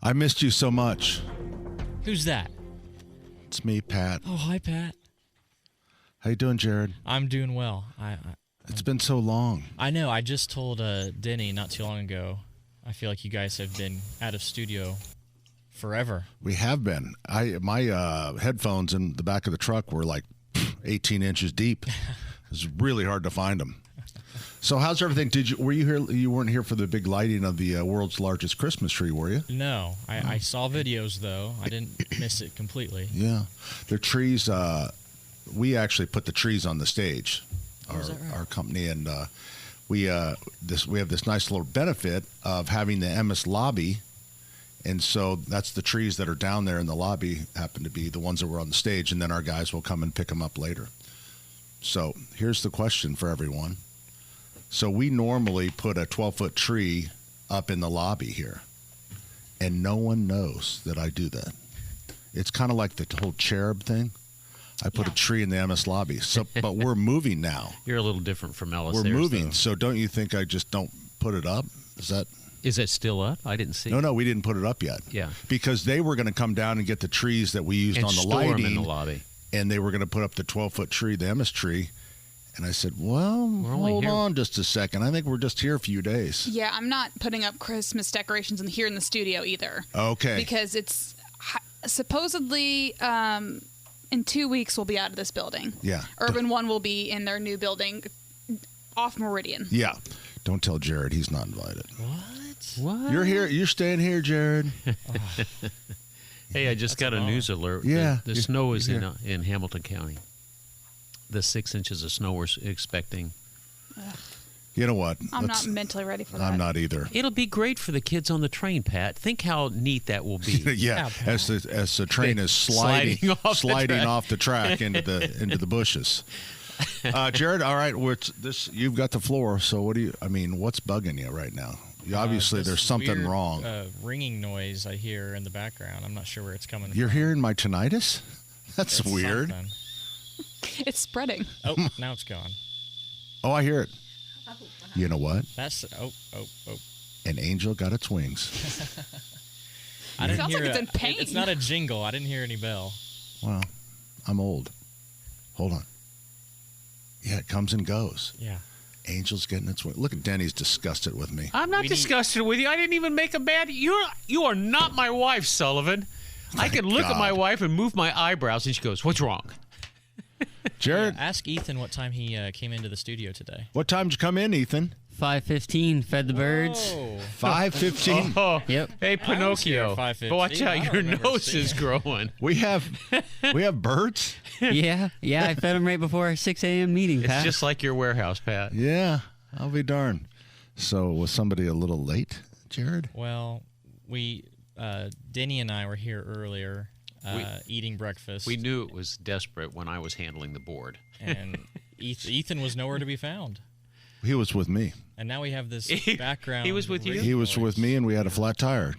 I missed you so much. Who's that? It's me, Pat. Oh, hi, Pat. How you doing, Jared? I'm doing well. It's been so long. I know. I just told Denny not too long ago. I feel like you guys have been out of studio forever. We have been. My headphones in the back of the truck were like 18 inches deep. It was really hard to find them. So how's everything? Were you here? You weren't here for the big lighting of the world's largest Christmas tree, were you? No, I saw videos though. I didn't miss it completely. Yeah, the trees. We actually put the trees on the stage, our company, and we have this nice little benefit of having the MS lobby, and so that's the trees that are down there in the lobby happen to be the ones that were on the stage, and then our guys will come and pick them up later. So here's the question for everyone. So we normally put a 12-foot tree up in the lobby here, and no one knows that I do that. It's kind of like the whole cherub thing. I put a tree in the MS lobby. So, but we're moving now. You're a little different from Ellis. We're moving. So don't you think I just don't put it up? Is it still up? I didn't see. No, we didn't put it up yet. Yeah. Because they were going to come down and get the trees that we used on the lighting. Them in the lobby. And they were going to put up the 12-foot tree, the MS tree. And I said, well, hold on just a second. I think we're just here a few days. Yeah, I'm not putting up Christmas decorations here in the studio either. Okay. Because it's supposedly in 2 weeks we'll be out of this building. Yeah. Urban One will be in their new building off Meridian. Yeah. Don't tell Jared he's not invited. What? You're here. You're staying here, Jared. Hey, I just got a news alert. Yeah. The snow is in Hamilton County. The 6 inches of snow we're expecting. You know what? I'm not mentally ready for that. I'm not either. It'll be great for the kids on the train, Pat. Think how neat that will be. Yeah, as the train is sliding off the track into the bushes. Jared, all right, you've got the floor. So what's bugging you right now? Obviously, there's something weird, wrong. Ringing noise I hear in the background. I'm not sure where it's coming from. You're hearing my tinnitus? That's weird. Something. It's spreading. Oh, now it's gone. Oh, I hear it. You know what? That's An angel got its wings. I didn't sounds hear like it's in pain. It's not a jingle. I didn't hear any bell. Well, I'm old. Hold on. Yeah, it comes and goes. Yeah. Angel's getting its wings. Look at Denny's disgusted with me. I'm not disgusted with you. I didn't even make a bad. You are not my wife, Sullivan. I can look at my wife and move my eyebrows, and she goes, "What's wrong?" Jared, ask Ethan what time he came into the studio today. What time did you come in, Ethan? 5:15. Fed the birds. 5:15. Oh, yep. Hey, Pinocchio. Watch out, your nose is growing. We have birds. Yeah. I fed them right before our 6 a.m. meeting, Pat. It's just like your warehouse, Pat. Yeah, I'll be darned. So was somebody a little late, Jared? Well, Denny and I were here earlier. Eating breakfast. We knew it was desperate when I was handling the board. And Ethan was nowhere to be found. He was with me. And now we have this background. He was with you? He was with me, and we had a flat tire.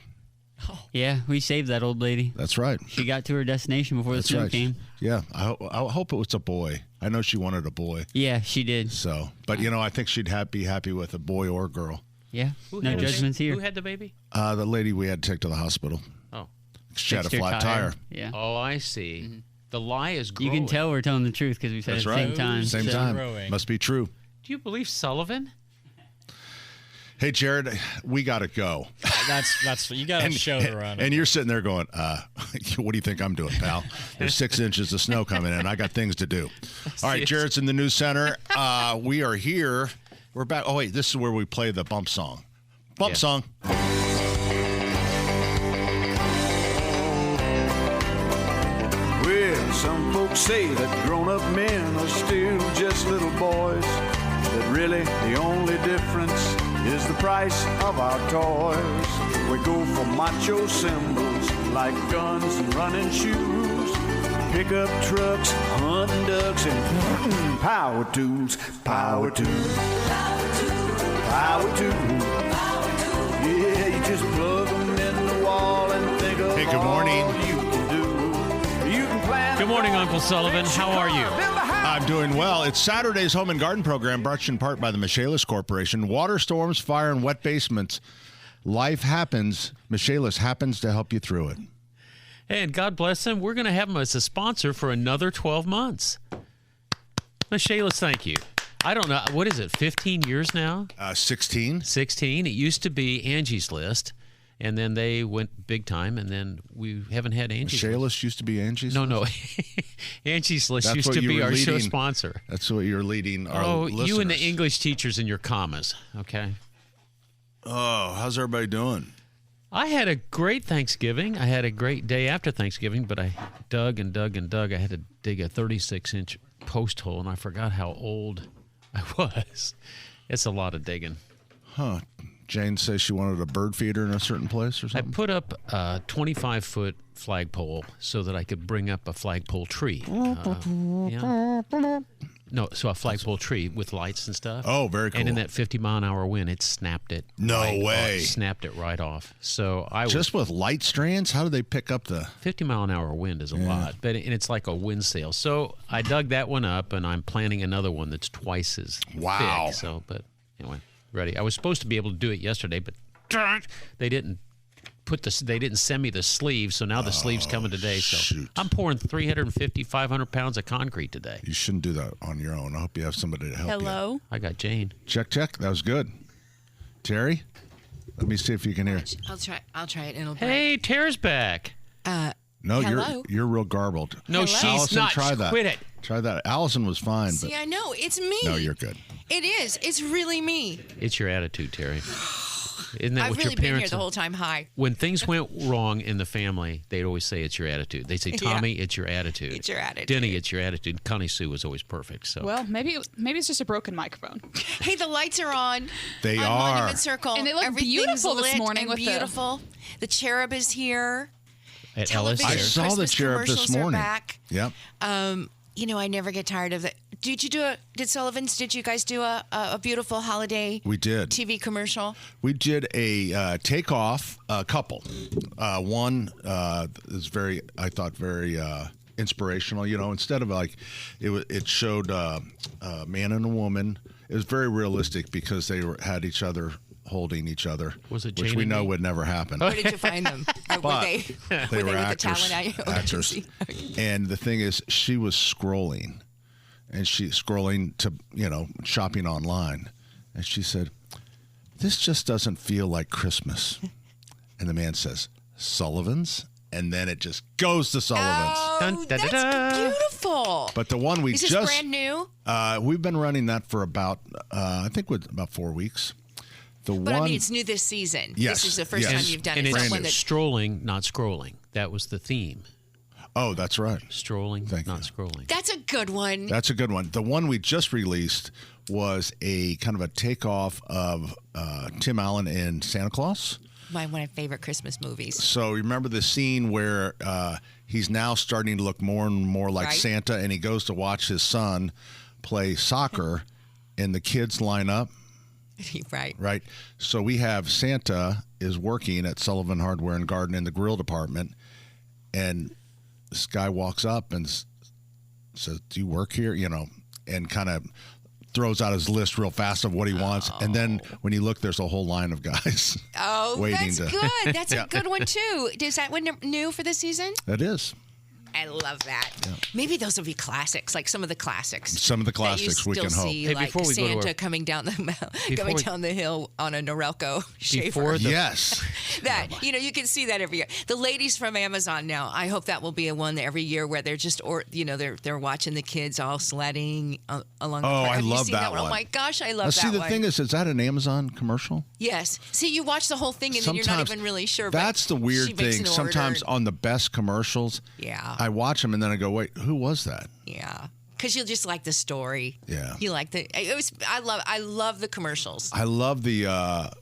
Oh. Yeah, we saved that old lady. That's right. She got to her destination before the snow came. Yeah, I hope it was a boy. I know she wanted a boy. Yeah, she did. So, but I think she'd be happy with a boy or girl. Yeah, no judgments here. Who had the baby? The lady we had to take to the hospital. Oh. She had a flat tire. Yeah. Oh, I see. Mm-hmm. The lie is growing. You can tell we're telling the truth because we said it at the same time. Same time. Growing. Must be true. Do you believe Sullivan? Hey, Jared, we got to go. That's you got a show to run. And you're sitting there going, what do you think I'm doing, pal? There's 6 inches of snow coming in. I got things to do. All right, Jared's in the news center. We are here. We're back. Oh, wait, this is where we play the bump song. Bump song. Well, some folks say that grown-up men are still just little boys, that really the only difference is the price of our toys. We go for macho symbols like guns and running shoes, pickup trucks, hunting ducks, and power tools, power tools, power tools. Yeah, you just plug them in the wall and think of Hey, good morning. all you can do. You can plan. Good morning, Uncle Sullivan. How are you? I'm doing well. It's Saturday's Home and Garden program brought to you in part by the Michaelis Corporation. Water storms, fire, and wet basements life happens. Michaelis happens to help you through it. And God bless them. We're going to have them as a sponsor for another 12 months. Michaelis, thank you. I don't know. What is it, 15 years now? 16. 16. It used to be Angie's List, and then they went big time, and then we haven't had Angie's List. Michaelis used to be Angie's List? No. Angie's List That's used what to you be were our show leading- sponsor. That's what you're leading our Oh, listeners. you and the English teachers and your commas, okay? Oh, how's everybody doing? I had a great Thanksgiving. I had a great day after Thanksgiving, but I dug and dug and dug. I had to dig a 36-inch post hole, and I forgot how old I was. It's a lot of digging. Huh. Jane says she wanted a bird feeder in a certain place or I something? put up a 25-foot flagpole so that I could bring up a flagpole tree. No, so a flagpole tree with lights and stuff. Oh, very cool. And in that 50-mile-an-hour wind, it snapped it. No right way. off, snapped it right off. So I was Just with light strands? How do they pick up the... 50-mile-an-hour wind is a lot, and it's like a wind sail. So I dug that one up, and I'm planning another one that's twice as Wow. thick. So, but anyway, ready. I was supposed to be able to do it yesterday, but darn it, they didn't they didn't send me the sleeves, so now the sleeves coming today. So shoot. I'm pouring 350, 500 pounds of concrete today. You shouldn't do that on your own. I hope you have somebody to help you. Hello. I got Jane. Check. That was good. Terry, let me see if you can hear. I'll try it. It'll Hey, Tara's back. No, Hello? you're real garbled. No, Hello? she's Allison, not. try that. Quit it. Try that. Allison was fine, but See, I know. It's me. no, you're good. It is. It's really me. It's your attitude, Terry. Isn't that I've what really your been here parents the whole time. Hi. When things went wrong in the family, they'd always say it's your attitude. They say, Tommy, it's your attitude. It's your attitude. Denny, it's your attitude. Connie Sue was always perfect. So Well, maybe it's just a broken microphone. Hey, the lights are on. They on are. Monument Circle. And they look Everything's beautiful this lit morning and with the- beautiful. The cherub is here. at Ellis, Television I saw the Christmas cherub this commercials are morning. back. Yep. I never get tired of it. Did you guys do a beautiful holiday We did. TV commercial? We did a takeoff couple. One is I thought very inspirational. You know, instead of like, it showed a man and a woman. It was very realistic because they had each other holding each other, Was it which Jane we and know me? would never happen. Where did you find them? Or But were they were with actors. the talent actors. agency? And the thing is, she was scrolling, and she's scrolling to shopping online, and she said, "This just doesn't feel like Christmas." And the man says, "Sullivan's," and then it just goes to Sullivan's. Oh, Dun, da, da, that's da. beautiful. But the one we Is this just brand new? we've been running that for about I think with about 4 weeks. The But one I mean, it's new this season. Yes, This is the first yes. time you've done and it. it's It's not one that strolling, not scrolling. That was the theme. oh, that's right. Strolling, Thank not you. scrolling. That's a good one. That's a good one. The one we just released was a kind of a takeoff of Tim Allen in Santa Claus. One of my favorite Christmas movies. So remember the scene where he's now starting to look more and more like Right. Santa, and he goes to watch his son play soccer, and the kids line up, Right. right? So we have Santa is working at Sullivan Hardware and Garden in the grill department, and this guy walks up and says, "Do you work here?" And kind of throws out his list real fast of what he wants, and then when you look, there's a whole line of guys. Oh, Waiting that's to- good. That's Yeah. a good one, too. Is that one new for this season? That is I love that. Maybe those will be classics, like some of the classics. some of the that you classics. We still can hope. see, Hey, like before we go to Santa our- coming down the Before we- down the hill on a Norelco shaver. Before the Yes. That you can see that every year. The ladies from Amazon now. I hope that will be a one every year where they're just they're watching the kids all sledding along. the Oh, park. I Have you love seen that Oh one. my gosh, I love Now, that see, the one. thing is that an Amazon commercial? Yes. See, you watch the whole thing and then you're not Sometimes- even really sure. but That's the she weird makes thing. an Sometimes order. on the best commercials, Yeah. I watch them and then I go, "Wait, who was that?" Yeah. Because you'll just like the story. Yeah. You like I love the commercials. I love the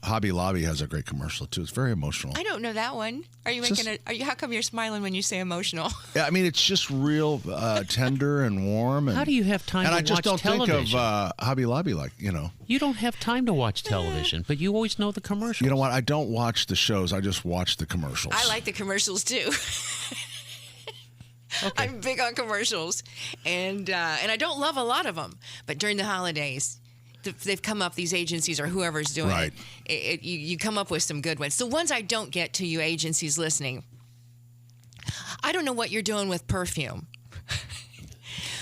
Hobby Lobby has a great commercial too. It's very emotional. I don't know that one. Are you It's making how come you're smiling when you say emotional? Yeah, I mean it's just real tender and warm. And, How do you have time And to I just watch don't television? think of Hobby Lobby like You don't have time to watch television, but you always know the commercials. You know what? I don't watch the shows. I just watch the commercials. I like the commercials too. I'm big on commercials, and I don't love a lot of them. But during the holidays, they've come up, these agencies or whoever's doing Right. it, you come up with some good ones. The ones I don't get to, you agencies listening, I don't know what you're doing with perfume.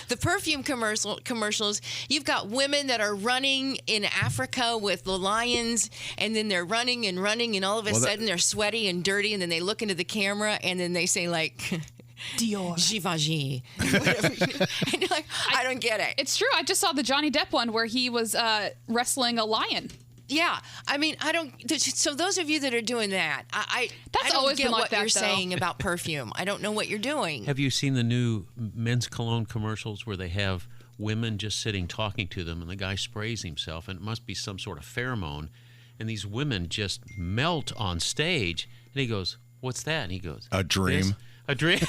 The perfume commercials, you've got women that are running in Africa with the lions, and then they're running, and all of a sudden they're sweaty and dirty, and then they look into the camera, and then they say, like, Dior. Givenchy. And you're like, I don't get it. It's true. I just saw the Johnny Depp one where he was wrestling a lion. Yeah, I mean, I don't. So those of you that are doing that, I don't always get been like what that, you're though. saying about perfume. I don't know what you're doing. Have you seen the new men's cologne commercials where they have women just sitting talking to them, and the guy sprays himself, and it must be some sort of pheromone, and these women just melt on stage, and he goes, "What's that?" And he goes, A dream. "This." A dream.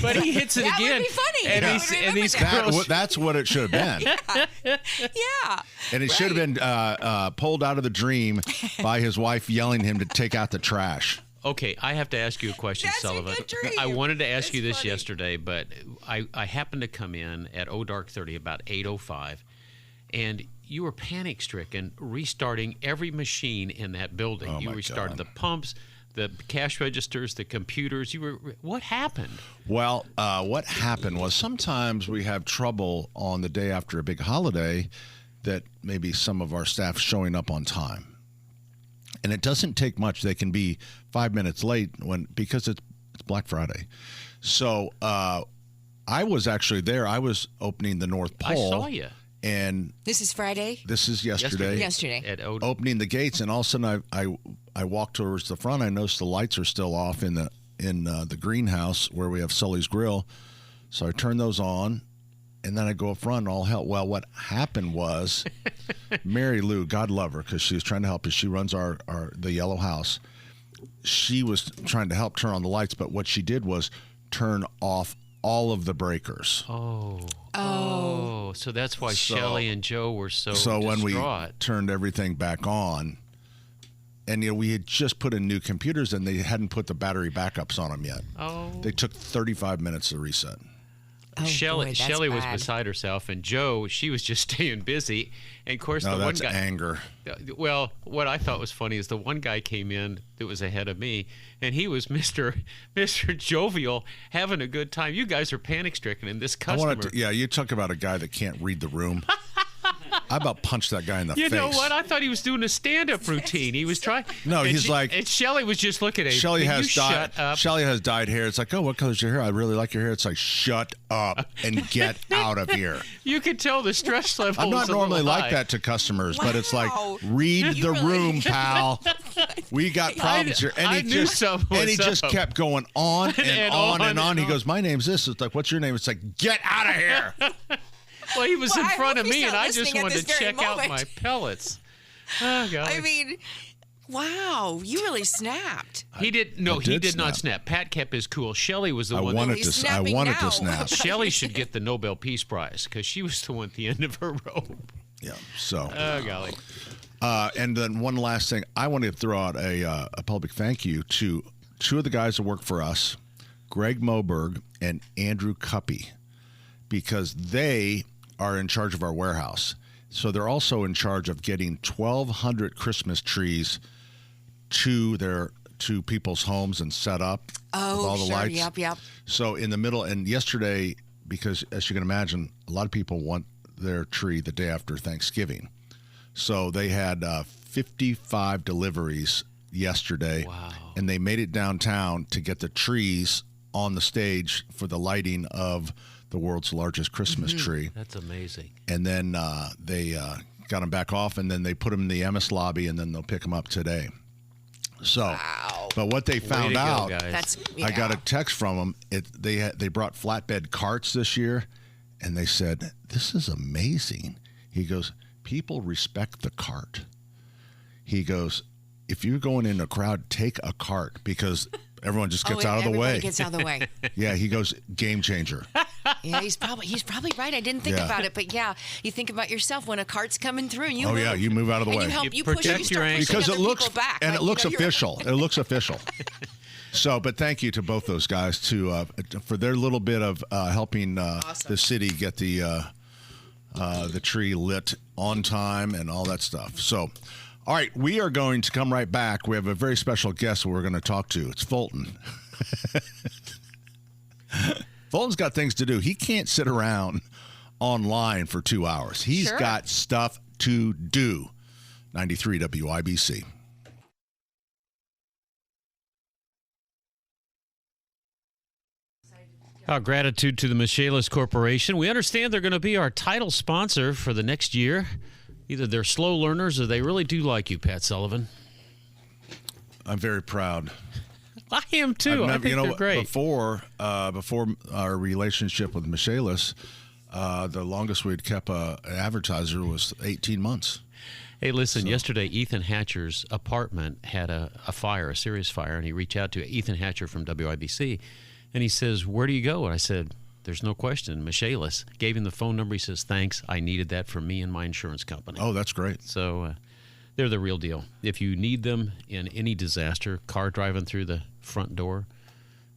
But he hits it That again. would be funny. And, I these, would and these remember girls. That's what it should have been. Yeah, And it should have been pulled out of the dream by his wife yelling him to take out the trash. Okay, I have to ask you a question, That's a Sullivan. good dream. I wanted to ask That's you this funny. yesterday, but I happened to come in at dark 30 about 8:05, and you were panic-stricken restarting every machine in that building. Oh, You my restarted God. the pumps, the cash registers, the computers. What happened? Well, what happened was sometimes we have trouble on the day after a big holiday that maybe some of our staff showing up on time. And it doesn't take much. They can be 5 minutes late because it's Black Friday. So I was actually there. I was opening the North I Pole. saw you. And this is Friday. this is yesterday. Yesterday. At Opening the gates, and all of a sudden I walked towards the front. I noticed the lights are still off in the greenhouse where we have Sully's Grill. So I turned those on, and then I go up front, and all hell. Well, what happened was Mary Lou, God love her, because she was trying to help us. She runs the yellow house. She was trying to help turn on the lights, but what she did was turn off all of the breakers. Oh, so that's why Shelley and Joe were so when we distraught. turned everything back on, and we had just put in new computers, and they hadn't put the battery backups on them yet. Oh. They took 35 minutes to reset. Oh, Shelley, boy, that's Shelley was bad. beside herself, and Joe, she was just staying busy. And of course, No, the one that's guy. anger. Well, what I thought was funny is the one guy came in that was ahead of me, and he was Mr. Jovial, having a good time. You guys are panic stricken, and this customer. You talk about a guy that can't read the room. I about punched that guy in the face. You know what? I thought he was doing a stand-up routine. He was trying. No, and he's like. And Shelley was just looking at him. Shelly "Can has you dyed. shut up?" Shelly has dyed hair. It's like, oh, what color's your hair? I really like your hair. It's like, shut up and get out of here. You could tell the stress level. I'm not was a normally little like high. that to customers, but it's like, Wow. read You the really- room, pal. We got problems here. And I he knew just something was just up. kept going on and, And on and on on. and He on. goes, my name's this. It's like, what's your name? It's like, get out of here. Well, he was Well, in I front hope of he's me, and not I just listening at wanted to this very check out moment. my pellets. Oh, God. I mean, wow, you really snapped. He did. No, I he did did not snap. snap. Pat kept his cool. Shelley was the I one. wanted he's to. I snapping wanted now. to snap. Shelley should get the Nobel Peace Prize because she was the one at the end of her rope. Yeah. So. Oh, golly. And then one last thing, I want to throw out a public thank you to two of the guys that work for us, Greg Moberg and Andrew Cuppy, because they are in charge of our warehouse. So they're also in charge of getting 1,200 Christmas trees to people's homes and set up with all the sure. lights. Yep. So in the middle, and yesterday, because as you can imagine, a lot of people want their tree the day after Thanksgiving. So they had 55 deliveries yesterday. Wow. And they made it downtown to get the trees on the stage for the lighting of the world's largest Christmas tree. That's amazing. And then they got them back off, and then they put them in the MS lobby, and then they'll pick them up today. So, but what they found Way to go, out, guys. That's I got a text from them. They brought flatbed carts this year, and they said, "This is amazing." He goes, "People respect the cart." He goes, "If you're going in a crowd, take a cart because everyone just gets out of the everybody way." Gets out of the way. Yeah, he goes, "Game changer." Yeah, he's probably right. I didn't think Yeah. about it, but yeah, you think about yourself when a cart's coming through. And you Oh move. yeah, you move out of the and way. you help. You You push. protect You start your pushing because it other looks people back. and Like, it looks you know, you're- official. It looks official. So, but thank you to both those guys for their little bit of helping the city get the the tree lit on time and all that stuff. So, all right, we are going to come right back. We have a very special guest we're going to talk to. It's Fulton. Fulton's got things to do. He can't sit around online for 2 hours. He's got stuff to do. 93 WIBC. Our gratitude to the Michaelis Corporation. We understand they're going to be our title sponsor for the next year. Either they're slow learners or they really do like you, Pat Sullivan. I'm very proud. I am too. I think they're great. Before our relationship with Michaelis, the longest we'd kept an advertiser was 18 months. Hey, listen, yesterday Ethan Hatcher's apartment had a fire, a serious fire, and he reached out to Ethan Hatcher from WIBC, and he says, "Where do you go?" And I said, "There's no question, Michaelis." Gave him the phone number. He says, "Thanks, I needed that for me and my insurance company." Oh, that's great. So they're the real deal. If you need them in any disaster, car driving through the front door,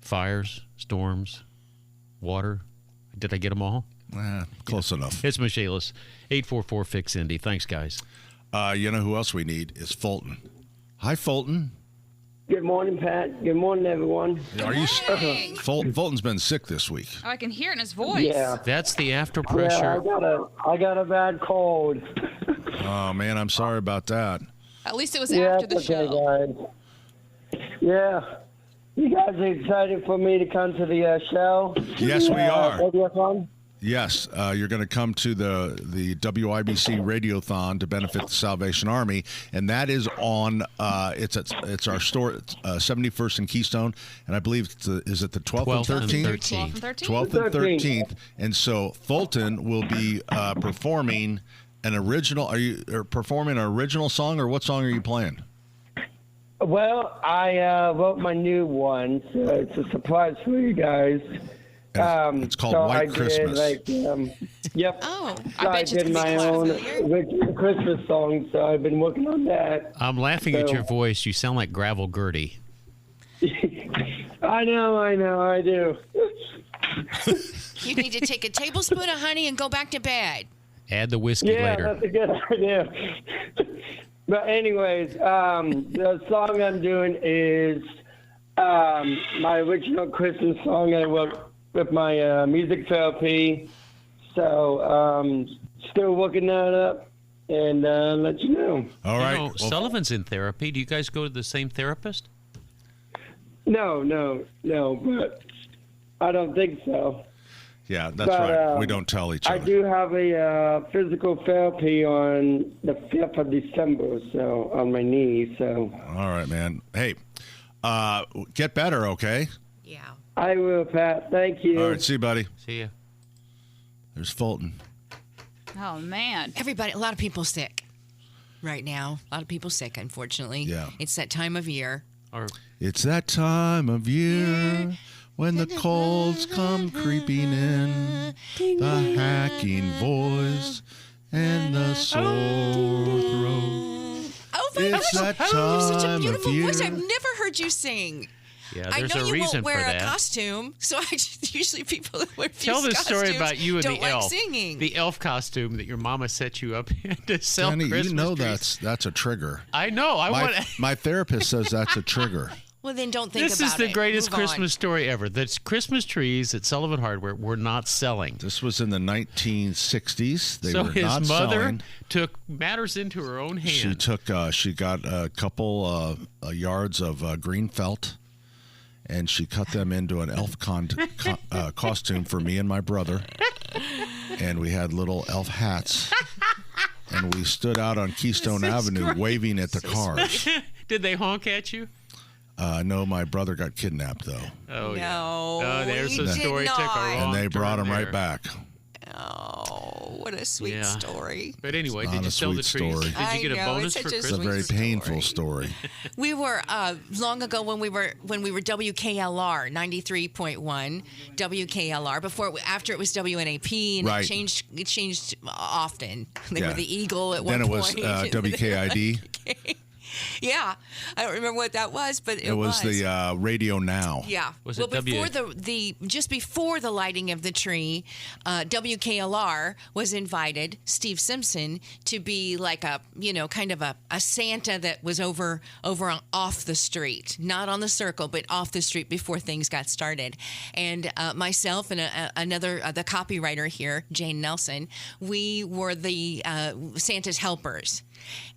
fires, storms, water. Did I get them all? Close enough. It's Michaelis. 844-FIX-INDY. Thanks, guys. You know who else we need is Fulton. Hi, Fulton. Good morning, Pat. Good morning, everyone. Are you? Fulton's been sick this week. Oh, I can hear it in his voice. Yeah. That's the after pressure. Yeah, I got a bad cold. Oh man, I'm sorry about that. At least it was after the it's okay, show. guys. Yeah. You guys are excited for me to come to the show? Yes, we are. Radiothon? Yes, you're going to come to the WIBC Radiothon to benefit the Salvation Army, and that is on. It's our store, 71st and Keystone, and I believe is it the 12th and 13th? 12th and 13th. And so Fulton will be performing an original. Are you performing an original song, or what song are you playing? Well, I wrote my new one, so it's a surprise for you guys. It's called White Christmas. Yep. Oh, so I did my own Christmas song, so I've been working on that. I'm laughing at your voice. You sound like Gravel Gertie. I know, I do. You need to take a tablespoon of honey and go back to bed. Add the whiskey later. Yeah, that's a good idea. But anyways, the song I'm doing is my original Christmas song I wrote with my music therapy. So still working that up and let you know. All right. Well, Sullivan's in therapy. Do you guys go to the same therapist? No, but I don't think so. Yeah, that's right. We don't tell each other. I do have a physical therapy on the 5th of December, so on my knee. So. All right, man. Hey, get better, okay? Yeah. I will, Pat. Thank you. All right, see you, buddy. See ya. There's Fulton. Oh, man. Everybody, a lot of people sick right now. A lot of people sick, unfortunately. Yeah. It's that time of year. It's that time of year when the colds come creeping in, the hacking voice and the sore throat. Oh, my It's gosh. that You have such a time beautiful of voice. year. I've never heard you sing. Yeah, I there's know a you reason won't wear for a that. costume, so usually people that wear Tell this story about you and don't the like elf. singing. The elf costume that your mama set you up in to sell Danny, Christmas you know trees. that's a trigger. I know. My therapist says that's a trigger. Well, then don't think This about is the it. greatest Move on. Christmas story ever. That's Christmas trees at Sullivan Hardware were not selling. This was in the 1960s. They So were his not mother selling. took matters into her own hand. She got a couple yards of green felt, and she cut them into an elf costume for me and my brother. And we had little elf hats, and we stood out on Keystone Avenue waving at the cars. Did they honk at you? No, my brother got kidnapped though, Oh, yeah. No, Oh, there's he the did story. Took a not. wrong and they brought turn him there. right back. Oh, what a sweet Yeah. story. But anyway, Not did you a sell the sweet trees? story. Did you get I a know, bonus it's for such a It's a Christmas? very painful story. We were long ago when we were WKLR 93.1 WKLR after it was WNAP and Right. it changed often. They Yeah. were the Eagle at Then one it was point. WKID. Yeah, I don't remember what that was, but it was the Radio Now. Yeah. Was well, it before just before the lighting of the tree, WKLR was invited Steve Simpson to be like a kind of a Santa that was over off the street, not on the circle, but off the street before things got started. And myself and another the copywriter here, Jane Nelson, we were the Santa's helpers.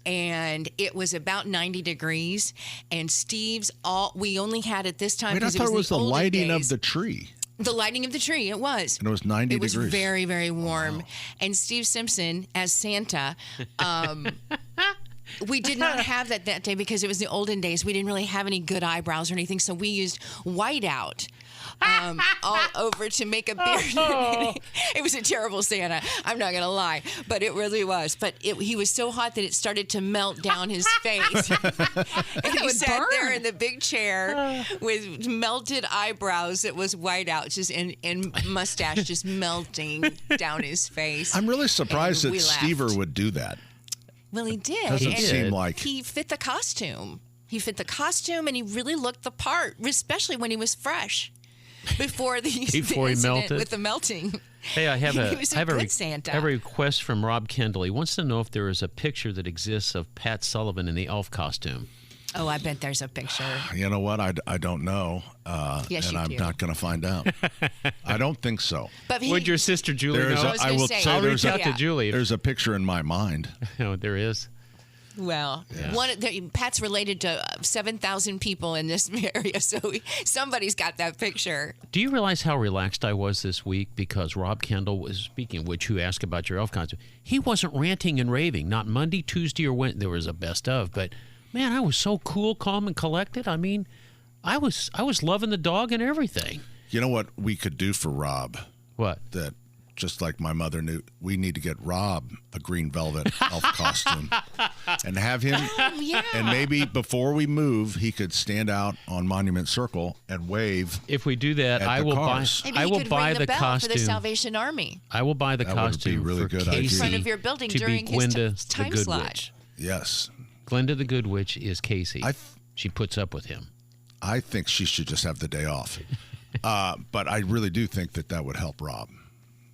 And it was about 90 degrees, and we only had it this time. Wait, I thought it was the lighting of the tree. The lighting of the tree, it was. And it was 90 degrees. It was very, very warm. Wow. And Steve Simpson, as Santa, we did not have that day because it was the olden days. We didn't really have any good eyebrows or anything, so we used whiteout. All over to make a beard. It was a terrible Santa. I'm not going to lie, but it really was. But he was so hot that it started to melt down his face. And he sat there in the big chair with melted eyebrows that was whiteout, just and mustache just melting down his face. I'm really surprised that Stever would do that. Well, he did. Doesn't seem like he fit the costume. He fit the costume, and he really looked the part, especially when he was fresh. Before he melted with the melting. Hey, I have Santa. I have a request from Rob Kendall. He wants to know if there is a picture that exists of Pat Sullivan in the elf costume. Oh, I bet there's a picture. You know what? I don't know. Yes, and I'm not going to find out. I don't think so. But would your sister Julie know? I will say I'll reach out to Julie. There's a picture in my mind. No, there is. Well, Pat's related to 7,000 people in this area, so somebody's got that picture. Do you realize how relaxed I was this week because Rob Kendall was speaking, which you asked about your elf costume. He wasn't ranting and raving, not Monday, Tuesday, or Wednesday. There was a best of, but man, I was so cool, calm, and collected. I mean, I was loving the dog and everything. You know what we could do for Rob? What? That just like my mother knew, we need to get Rob a green velvet elf costume and have him. Yeah. And maybe before we move, he could stand out on Monument Circle and wave. If we do that, I will buy. Maybe I will buy ring the bell costume for the Salvation Army. I will buy the costume really for good Casey idea. In front of your building to during be his Gwenda time the Good slot. Witch. Yes. Glenda the Good Witch is Casey. She puts up with him. I think she should just have the day off. But I really do think that would help Rob.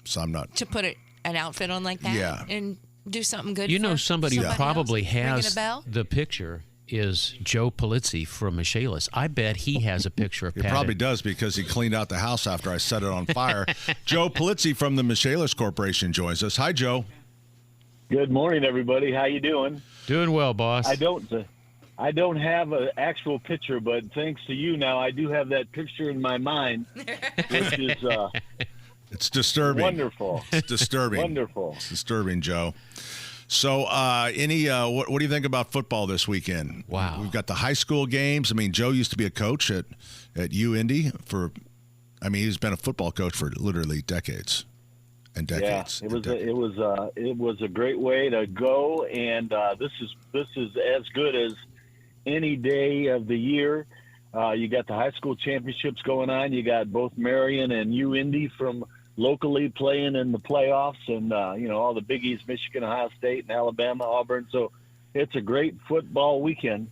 So I'm not. To put an outfit on like that? Yeah. And do something good You for know, somebody who probably else? has the picture is Joe Polizzi from Michaelis. I bet he has a picture of He Pat. probably does because he cleaned out the house after I set it on fire. Joe Polizzi from the Michaelis Corporation joins us. Hi, Joe. Good morning, everybody. How you doing? Doing well, boss. I don't have an actual picture, but thanks to you now, I do have that picture in my mind, which is it's disturbing. Wonderful. It's disturbing. Wonderful. It's disturbing, Joe. So, what do you think about football this weekend? Wow. We've got the high school games. I mean, Joe used to be a coach at UIndy he's been a football coach for literally decades and decades. Yeah, it was a great way to go, and this is as good as any day of the year. You got the high school championships going on. You got both Marion and UIndy from locally playing in the playoffs, and all the biggies, Michigan, Ohio State, and Alabama, Auburn. So it's a great football weekend.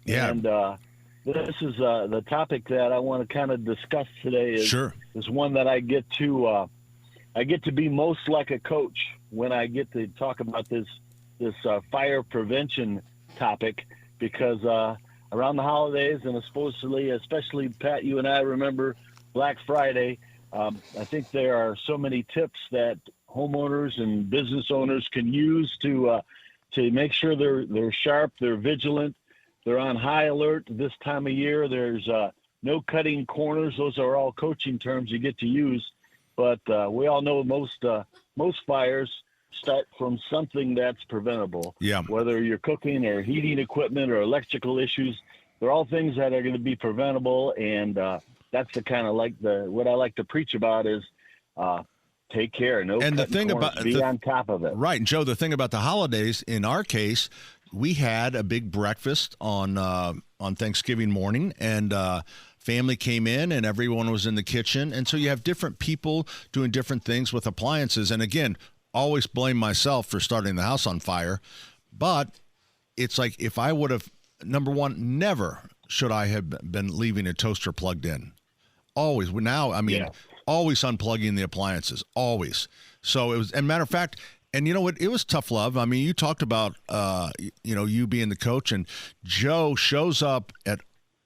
Yeah. And this is the topic that I want to kind of discuss today. Is one that I get to be most like a coach when I get to talk about this fire prevention topic, because around the holidays and especially Pat, you and I remember Black Friday. I think there are so many tips that homeowners and business owners can use to make sure they're sharp, they're vigilant, they're on high alert this time of year. There's no cutting corners. Those are all coaching terms you get to use, but we all know most fires start from something that's preventable. Yeah. Whether you're cooking or heating equipment or electrical issues, they're all things that are going to be preventable, and that's the kind of what I like to preach about is take care. No, and the thing about be on top of it. Right, and Joe, the thing about the holidays, in our case, we had a big breakfast on Thanksgiving morning, and family came in, and everyone was in the kitchen, and so you have different people doing different things with appliances. And again, always blame myself for starting the house on fire, but it's like if I would have number one, never should I have been leaving a toaster plugged in. Always. Now, I mean, always unplugging the appliances. Always. So it was, and matter of fact, and you know what? It was tough love. I mean, you talked about, you being the coach, and Joe shows up at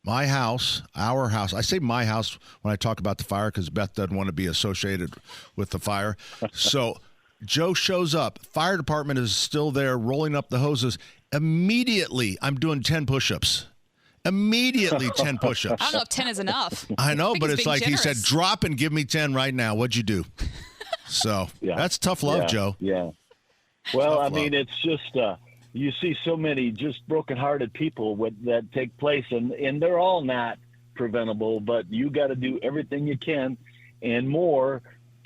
my house, our house. I say my house when I talk about the fire because Beth doesn't want to be associated with the fire. So Joe shows up. Fire department is still there rolling up the hoses. Immediately, I'm doing 10 push-ups. Immediately 10 push-ups. I don't know if 10 is enough. I know, but it's like generous. he said, drop and give me 10 right now. What'd you do? So that's tough love, Joe. Yeah. Well, Tough I mean, love. it's just you see so many just broken-hearted people that take place, and they're all not preventable. But you got to do everything you can and more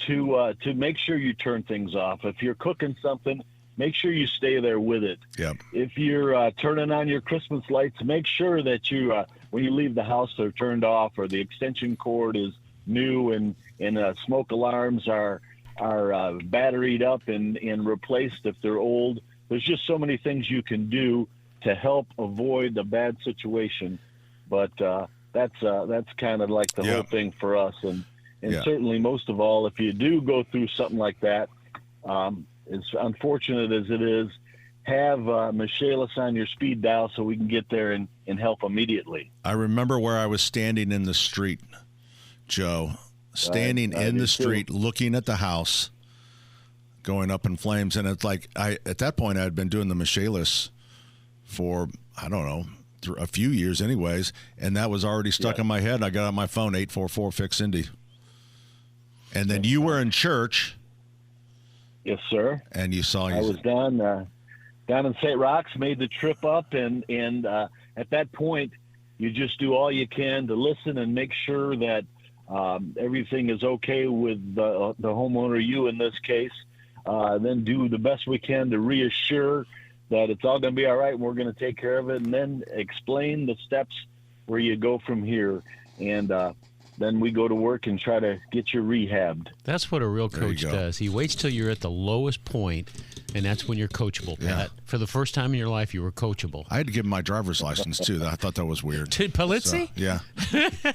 to make sure you turn things off. If you're cooking something, make sure you stay there with it. Yep. If you're turning on your Christmas lights, make sure that you when you leave the house they're turned off, or the extension cord is new, and smoke alarms are batteried up and replaced if they're old. There's just so many things you can do to help avoid a bad situation. But that's kind of like the whole thing for us. And certainly most of all, if you do go through something like that, as unfortunate as it is, have Michaelis on your speed dial so we can get there and help immediately. I remember where I was standing in the street, Joe. Standing in the street, looking at the house, going up in flames, and it's like at that point I had been doing the Michaelis for I don't know a few years, anyways, and that was already stuck in my head. I got on my phone 844 Fix Indy, and then you were in church. Yes, sir. And you saw I was down in St. Rox, made the trip up, and at that point you just do all you can to listen and make sure that everything is okay with the homeowner, you in this case, then do the best we can to reassure that it's all going to be all right and we're going to take care of it, and then explain the steps where you go from here. And then we go to work and try to get you rehabbed. That's what a real coach does. He waits till you're at the lowest point, and that's when you're coachable, Pat. For the first time in your life, you were coachable. I had to give him my driver's license, too. I thought that was weird. To Palizzi? So, yeah.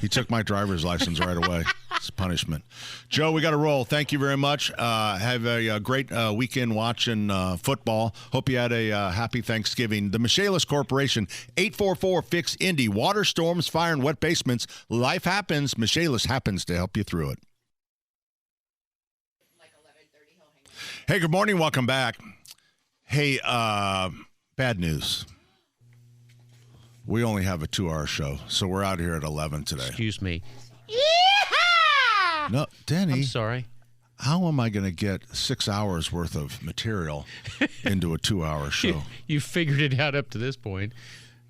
He took my driver's license right away. It's punishment. Joe, we got to roll. Thank you very much. Have a great weekend watching football. Hope you had a happy Thanksgiving. The Michaelis Corporation, 844-FIX-INDY. Water, storms, fire, and wet basements. Life happens. Michaelis happens to help you through it. Hey, good morning. Welcome back. Hey, bad news. We only have a 2-hour show, so we're out here at 11 today. Excuse me. No, Denny. I'm sorry. How am I going to get 6 hours worth of material into a 2-hour show? You figured it out up to this point.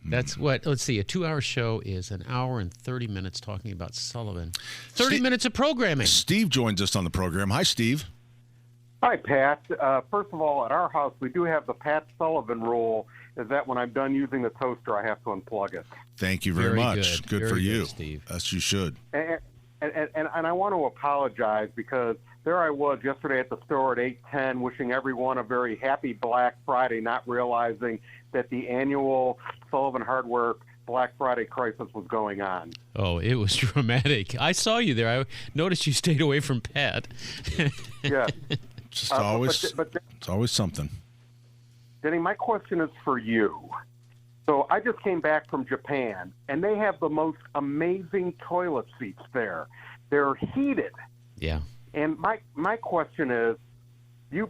That's what, let's see, a 2-hour show is an hour and 30 minutes talking about Sullivan. 30 minutes of programming. Steve joins us on the program. Hi, Steve. Hi, Pat. First of all, at our house, we do have the Pat Sullivan rule, is that when I'm done using the toaster, I have to unplug it. Thank you very much. Good for you, Steve. As you should. And I want to apologize because there I was yesterday at the store at 8:10 wishing everyone a very happy Black Friday, not realizing that the annual Sullivan Hardware Black Friday crisis was going on. Oh, it was dramatic. I saw you there. I noticed you stayed away from Pat. Yeah. Just always, it's always something. Denny, my question is for you. So I just came back from Japan, and they have the most amazing toilet seats there. They're heated. Yeah. And my question is,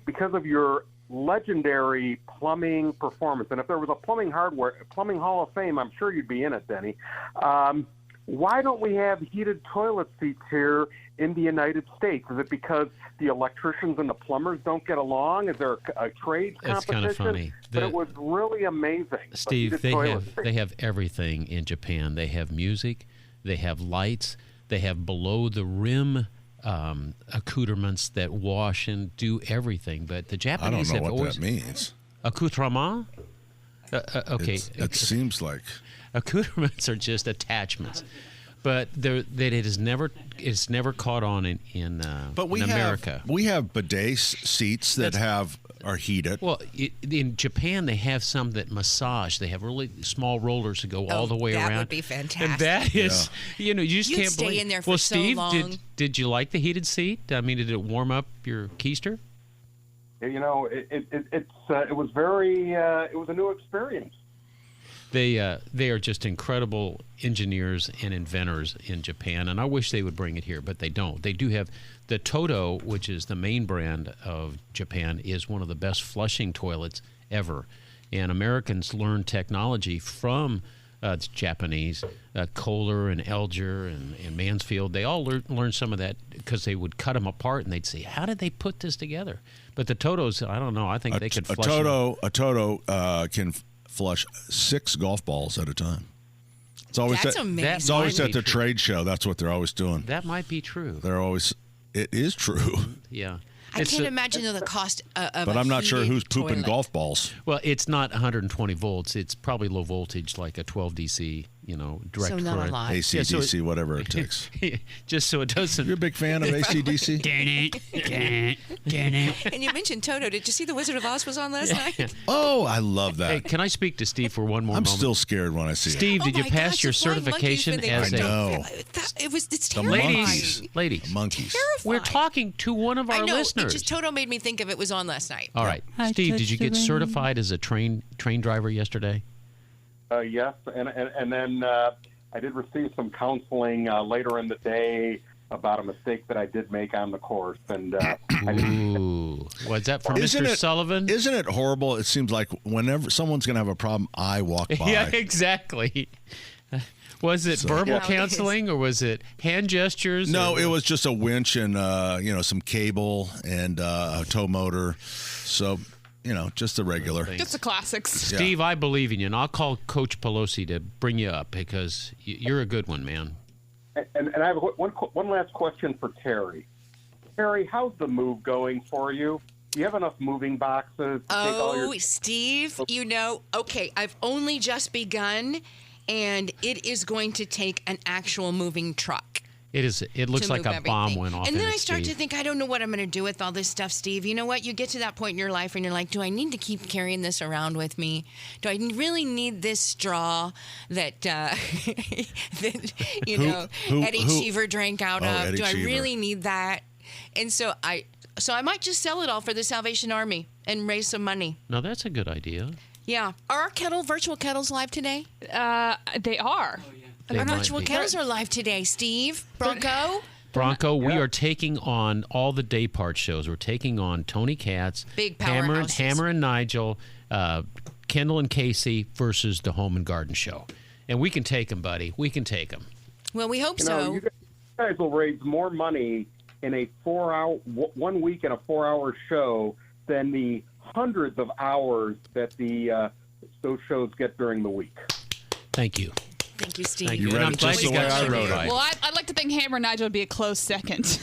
because of your legendary plumbing performance, and if there was a plumbing Hall of Fame, I'm sure you'd be in it, Denny. Why don't we have heated toilet seats here in the United States? Is it because the electricians and the plumbers don't get along? Is there a trade competition? It's kind of funny. But it was really amazing. Steve, they have everything in Japan. They have music, they have lights, they have below the rim accoutrements that wash and do everything. But the Japanese I don't know what always that means. Accoutrement? Okay. It seems like Accoutrements are just attachments. But it's never caught on in America. We have bidet seats that are heated. Well, in Japan they have some that massage. They have really small rollers that go all the way around. That would be fantastic. And that is, you just You'd can't stay believe. in there for well, so Steve, long. did you like the heated seat? I mean, did it warm up your keister? It was very it was a new experience. They are just incredible engineers and inventors in Japan, and I wish they would bring it here, but they don't. They do have the Toto, which is the main brand of Japan, is one of the best flushing toilets ever. And Americans learn technology from Japanese. Kohler and Elger and Mansfield, they all learned some of that because they would cut them apart and they'd say, how did they put this together? But the Totos, I don't know. I think they could flush A Toto can flush 6 golf balls at a time. It's always That's amazing. It's always at the trade show. That's what they're always doing. That might be true. It is true. Yeah. I can't imagine the cost of But I'm not sure who's pooping toilet. golf balls. Well, it's not 120 volts. It's probably low voltage, like a 12 DC, direct So not current. a lot. AC, Yeah, so DC, whatever it takes. Just so it doesn't. You're a big fan of AC/DC? And you mentioned Toto. Did you see The Wizard of Oz was on last night? Oh, I love that. Hey, can I speak to Steve for one more I'm moment? still scared when I see it. Steve, did you Oh my pass gosh, your the flying certification monkeys as when they- a know. It's The terrifying. ladies? Monkeys. Terrifying. We're talking to one of our I know. listeners. It just Toto made me think of it was on last night. All right, I Steve, did touched you the get rain. certified as a train driver yesterday? Yes, and then I did receive some counseling later in the day about a mistake that I did make on the course, and Ooh, was that from Isn't Mr. it- Sullivan? Isn't it horrible? It seems like whenever someone's going to have a problem, I walk by. Yeah, exactly. Was it verbal Yeah. counseling or was it hand gestures? No, or- it was just a winch and some cable and a tow motor. So, just the regular. Just the classics. Steve, I believe in you, and I'll call Coach Pelosi to bring you up because you're a good one, man. and I have one last question for Terry. Terry, how's the move going for you? Do you have enough moving boxes to take all your... Steve, okay, I've only just begun, and it is going to take an actual moving truck. It is. It looks to like a move bomb everything. went off. And then in I it, start to Steve. think, I don't know what I'm going to do with all this stuff, Steve. You know what? You get to that point in your life and you're like, do I need to keep carrying this around with me? Do I really need this straw that, Eddie Cheever drank out of? Eddie Do I Cheever. really need that? And so I might just sell it all for the Salvation Army and raise some money. No, that's a good idea. Yeah. Are our virtual kettles live today? They are. They Our might virtual be. kettles are live today, Steve. Bronco? Bronco, we are taking on all the day part shows. We're taking on Tony Katz, Big Hammer powerhouses. and Nigel, Kendall and Casey versus the Home and Garden Show. And we can take them, buddy. We can take them. Well, we hope You so. guys will raise more money in a 1 week in a 4-hour show than the hundreds of hours that those shows get during the week. Thank you. Thank you, Steve. Thank you. You And read I'm it glad just you the way got I wrote it. certified. Well, I'd like to think Hammer and Nigel would be a close second.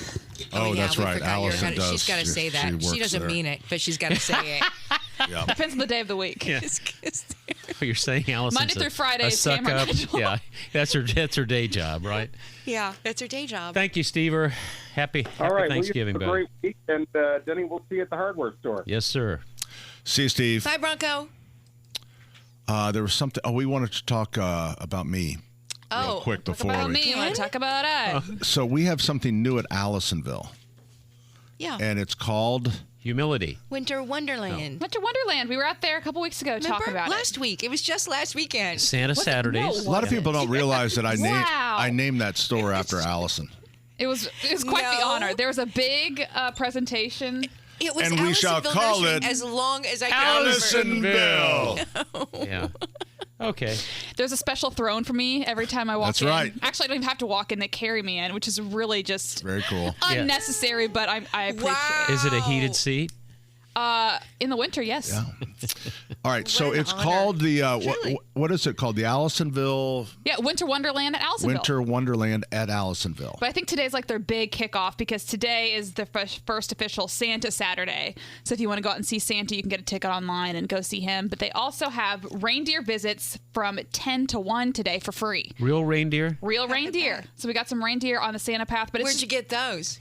Oh, yeah, that's we right. forgot Allison does. She's got to say that. She She, works doesn't there. mean it, but she's got to say it. Yeah. Depends on the day of the week. Yeah. You're saying Allison's Monday through Friday a is suck Hammer up. Nigel. Yeah, that's her day job, right? Yeah, that's her day job. Thank you, Stever. Happy All right, Thanksgiving, well, you buddy. have a great week, and Denny, we'll see you at the hardware store. Yes, sir. See you, Steve. Bye, Bronco. There was something. Oh, we wanted to talk about me real quick before About we. me, you want to talk about it? So we have something new at Allisonville, Yeah. and it's called Humility. Winter Wonderland. Winter Wonderland. We were out there a couple weeks ago talking Remember? about Last week. It was just last weekend. Santa Saturdays. A lot of people don't realize that Wow. I named that store after Allison. it. It was quite the No. honor. There was a big presentation. It was And we shall Allisonville call Nursery it as long as I can remember. Allisonville. Yeah. Okay. There's a special throne for me every time I walk That's in. right. Actually, I don't even have to walk in. They carry me in, which is really just Very cool. unnecessary, but I appreciate Wow. Is it a heated seat? it. In the winter, yes. Yeah. All right, so an it's honor. called the Truly. what is it called? The Allisonville Yeah, Winter Wonderland at Allisonville. Winter Wonderland at Allisonville. But I think today's like their big kickoff because today is the first official Santa Saturday. So if you want to go out and see Santa, you can get a ticket online and go see him. But they also have reindeer visits from 10 to 1 today for free. Real reindeer? Real reindeer. So we got some reindeer on the Santa path. But Where'd you get those?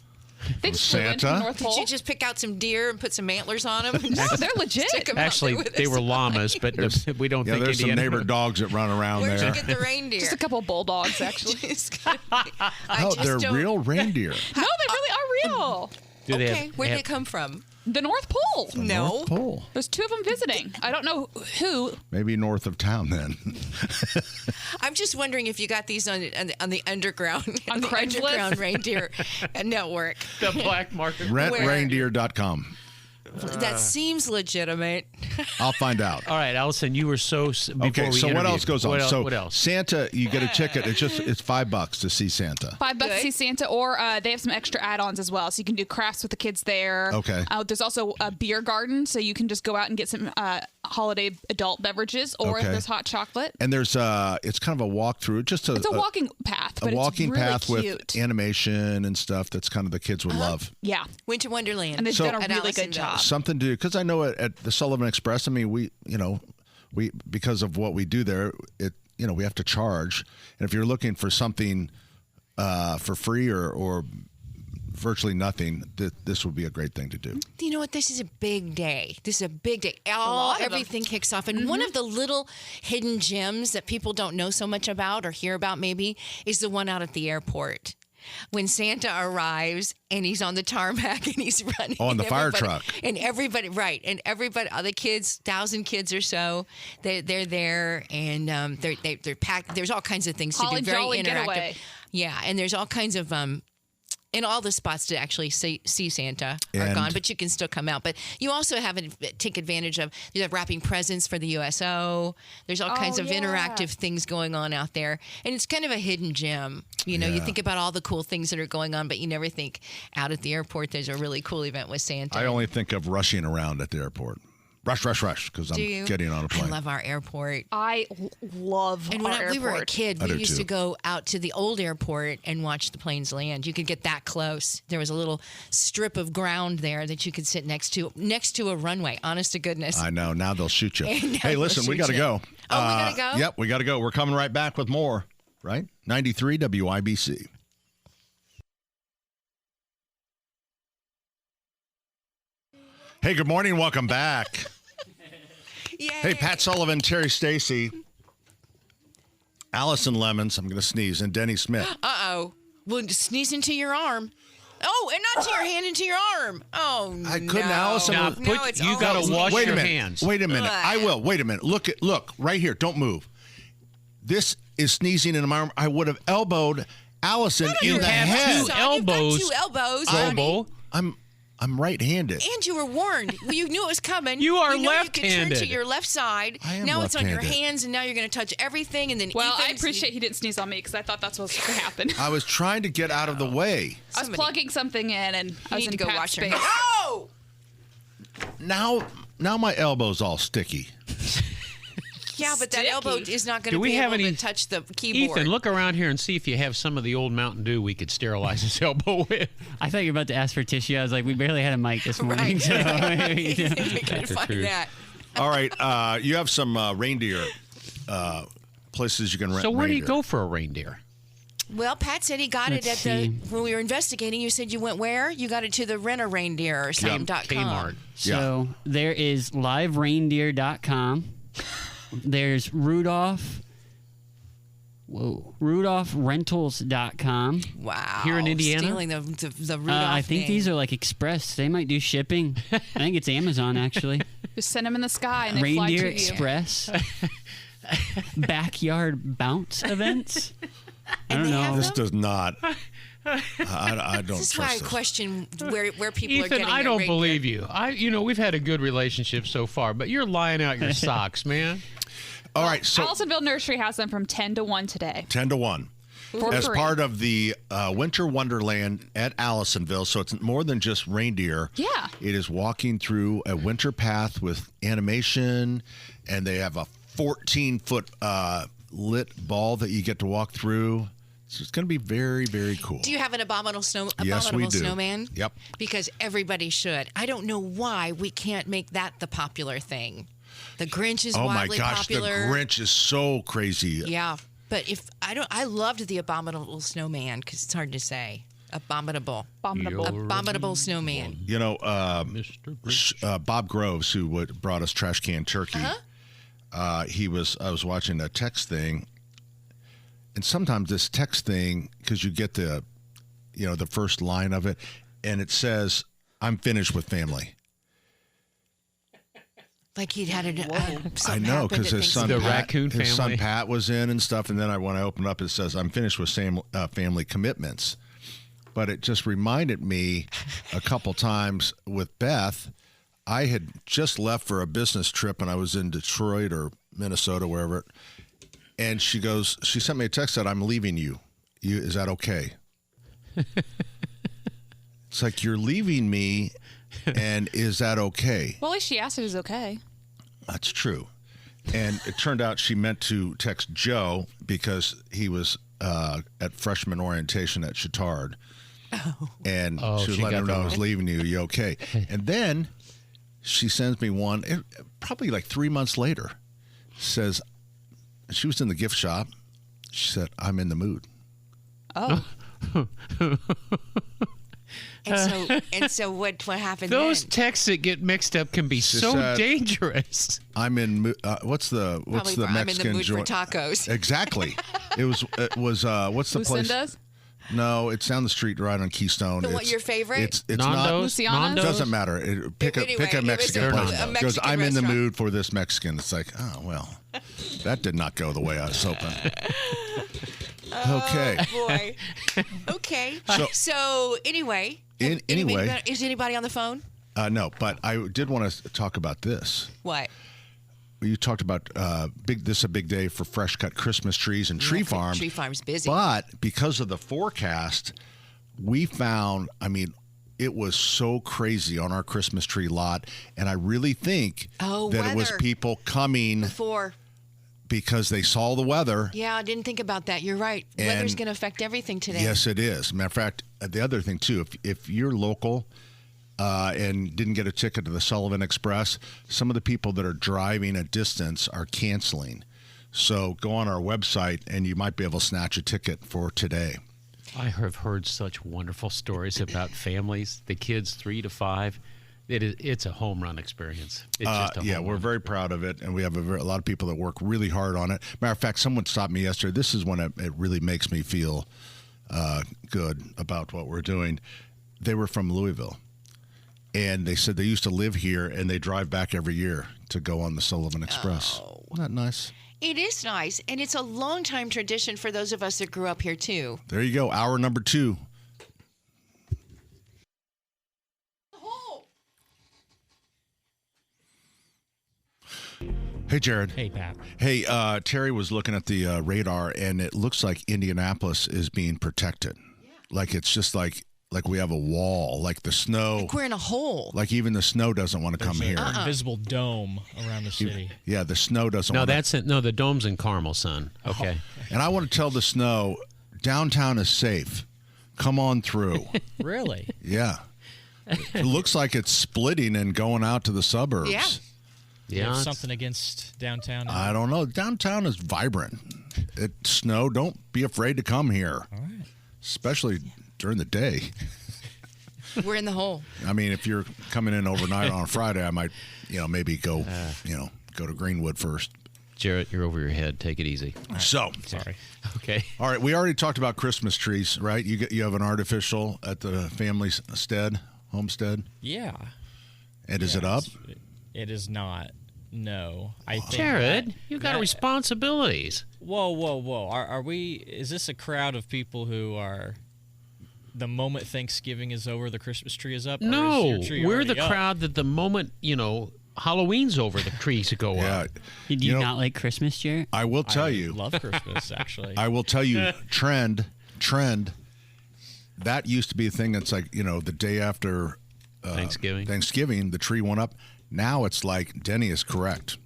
They just flew into the Santa? North Did Pole. you just pick out some deer and put some antlers on them? No, they're legit. Actually, they were llamas, but we don't Yeah, think there's some Indiana. neighbor dogs that run around Where'd there. you get the reindeer? Just a couple bulldogs, actually. Oh, they're real reindeer. No, they really are real. Do they Okay, have- where'd have- they come from? The North Pole. No. North Pole. There's 2 of them visiting. I don't know who. Maybe north of town then. I'm just wondering if you got these on the underground, On the Craigslist? underground reindeer network. The black market. Rentreindeer.com. That seems legitimate. I'll find out. All right, Allison, you were so. Before Okay, we so what interviewed- else goes on? What else? Santa, you get a ticket. It's $5 to see Santa. $5 to see Santa, or they have some extra add-ons as well, so you can do crafts with the kids there. Okay. There's also a beer garden, so you can just go out and get some holiday adult beverages, or if Okay. there's hot chocolate. And there's it's kind of a walkthrough, just It's a walking path, but a walking it's really path cute. with animation and stuff that's kind of the kids would love. Yeah, Winter Wonderland. and they've So- done a At really good Allisonville. job. Something to do, because I know at the Sullivan Express, I mean, we because of what we do there, we have to charge. And if you're looking for something for free or virtually nothing, this would be a great thing to do. You know what? This is a big day. This is a big day. lot of them. Everything kicks off. And one of the little hidden gems that people don't know so much about or hear about maybe is the one out at the airport. When Santa arrives and he's on the tarmac and he's running. Oh, on the and fire everybody- truck. And everybody, right. And everybody, the kids, 1,000 kids or so, they're there and they're packed. There's all kinds of things Holly to do. Very Jolly interactive. getaway. Yeah. And there's all kinds of and all the spots to actually see Santa are And- gone, but you can still come out. But you also take advantage of wrapping presents for the USO. There's all kinds of yeah. interactive things going on out there, and it's kind of a hidden gem. You know, you Yeah. think about all the cool things that are going on, but you never think out at the airport there's a really cool event with Santa. I only think of rushing around at the airport. Rush, because Do I'm you? getting on a plane. I love our airport. I love And our when we were a airport. kid, I we do used too. to go out to the old airport and watch the planes land. You could get that close. There was a little strip of ground there that you could sit next to a runway. Honest to goodness. I know. Now they'll shoot you. Now Hey, they'll listen, we shoot got to you. go. Oh, we gotta go? Yep, we got to go. We're coming right back with more, right? 93 WIBC. Hey, good morning. Welcome back. Yay. Hey, Pat Sullivan, Terry Stacy, Allison Lemons, I'm going to sneeze, and Denny Smith. Uh-oh. Well, sneeze into your arm. Oh, and not to your hand, into your arm. Oh, I couldn't, no. Allison. Now, No, it's you all got to over. wash Wait a your minute. hands. Wait a minute. I will. Wait a minute. Look, right here. Don't move. This is sneezing in my arm. I would have elbowed Allison in You the have head. two elbows. You've got 2 elbows. honey. Elbow. I'm right-handed. And you were warned. Well, you knew it was coming. You are know You could turn left-handed. to your left side. I am now it's on your left-handed. hands, and now you're going to touch everything. And then Well, I Ethan's- appreciate he didn't sneeze on me because I thought that's what was going to happen. I was trying to get out of the way. I was plugging something in, and I You was need in to go Pat's wash your space. hands. Oh! Now my elbow's all sticky. Yeah, but that Sticky. elbow is not going Do to we be have able any- to touch the keyboard. Ethan, look around here and see if you have some of the old Mountain Dew we could sterilize his elbow with. I thought you were about to ask for tissue. I was like, we barely had a mic this morning. Right. So, We you know. couldn't find true. that. All right, you have some reindeer places you can rent. So where do you reindeer. go for a reindeer? Well, Pat said he got Let's it at see. when we were investigating. You said you went where? You got it to the Rent-A-Reindeer or something. Kmart. So there is livereindeer.com. There's RudolphRentals.com. Wow. Here in Indiana? Stealing the Rudolph I think name. these are like express. They might do shipping. I think it's Amazon actually. Just send them in the sky, and they fly Reindeer to you. Express. Backyard bounce events. I don't they know. have This does not. I don't This is why I trust this. question where people are Ethan, getting I their don't reindeer. believe you. We've had a good relationship so far, but you're lying out your socks, man. All right, so Allisonville Nursery has them from 10 to 1 today. 10 to 1. For as free. part of the Winter Wonderland at Allisonville. So it's more than just reindeer. Yeah. It is walking through a winter path with animation, and they have a 14-foot lit ball that you get to walk through. So it's going to be very, very cool. Do you have an abominable Yes, we do. snowman? Yep. Because everybody should. I don't know why we can't make that the popular thing. The Grinch is Oh my wildly gosh, popular. the Grinch is so crazy. Yeah, but I loved the abominable snowman because it's hard to say. Abominable snowman. You know, Mr. Grinch. Bob Groves, who brought us Trash Can Turkey. I was watching a text thing, and sometimes this text thing, because you get the first line of it, and it says, "I'm finished with family." Like he'd had I know, because his son The Pat, raccoon his son family. Pat was in and stuff, and then when I opened up, it says, "I'm finished with family commitments." But it just reminded me a couple times with Beth. I had just left for a business trip, and I was in Detroit or Minnesota, wherever. And she sent me a text that I'm leaving you. Is that okay? It's like, you're leaving me, and is that okay? Well, at least she asked if it was okay. That's true. And it turned out she meant to text Joe because he was at freshman orientation at Chittard. Oh. And she was she letting got him know that I was wrong. leaving you. You okay? And then she sends me one, probably like 3 months later, says, she was in the gift shop. She said, "I'm in the mood." Oh. And so what happened Those then? texts that get mixed up can be so said- dangerous. I'm in. What's the Probably Mexican I'm in the mood joint? for tacos. Exactly. It was. What's the place? Lucinda's? No, it's down the street, right on Keystone. The what, It's- your favorite? It's Nando's? not. Luciana's? Doesn't matter. Pick Anyway, a it was Mexican a- place. a Goes, Mexican I'm in the restaurant. mood for this Mexican. It's like, oh well, that did not go the way I was hoping. Okay. Oh, boy. Okay. So anyway. Anyway, Is anybody on the phone? no, but I did want to talk about this. What? You talked about this is a big day for fresh cut Christmas trees and tree farms. Tree farm's busy. But because of the forecast, we found, it was so crazy on our Christmas tree lot. And I really think that it was weather. people coming Before. because they saw the weather. Yeah, I didn't think about that. You're right. Weather's going to affect everything today. Yes, it is. Matter of fact, the other thing, too, if you're local and didn't get a ticket to the Sullivan Express, some of the people that are driving a distance are canceling. So go on our website, and you might be able to snatch a ticket for today. I have heard such wonderful stories about families, the kids 3 to 5. It's a home run experience. It's just a home we're run. very proud of it, and we have a lot of people that work really hard on it. Matter of fact, someone stopped me yesterday. This is when it really makes me feel good about what we're doing. They were from Louisville, and they said they used to live here, and they drive back every year to go on the Sullivan Express. Oh. Isn't that nice? It is nice, and it's a long-time tradition for those of us that grew up here, too. There you go. Hour number 2. Hey, Jared. Hey, Pat. Hey, Terry was looking at the radar, and it looks like Indianapolis is being protected. Like it's just like we have a wall, like the snow. Like we're in a hole. Like even the snow doesn't want to come here. An invisible dome around the city. Yeah, the snow doesn't No, want that's it. No, the dome's in Carmel, son. Okay. And I want to tell the snow, downtown is safe. Come on through. Really? Yeah. It looks like it's splitting and going out to the suburbs. Yeah. You Yeah. have it's- something against downtown? I don't know. Downtown is vibrant. Snow, don't be afraid to come here. All right. Especially during the day. We're in the hole. I mean, if you're coming in overnight on a Friday, I might, maybe go, go to Greenwood first. Jarrett, you're over your head. Take it easy. So, Sorry. Okay. all right, we already talked about Christmas trees, right? You have an artificial at the family's homestead, Yeah. and is it up? It is not. No. I think Jared, that- you got that- responsibilities. Whoa. Are we, is this a crowd of people who are, the moment Thanksgiving is over, the Christmas tree is up? Or is No, your tree we're already the up? crowd that the moment, Halloween's over, the trees go up. Do you not like Christmas, Jarrett? I will tell you. I love Christmas, actually. I will tell you, trend. That used to be a thing that's like, the day after Thanksgiving, the tree went up. Now it's like, Denny is correct.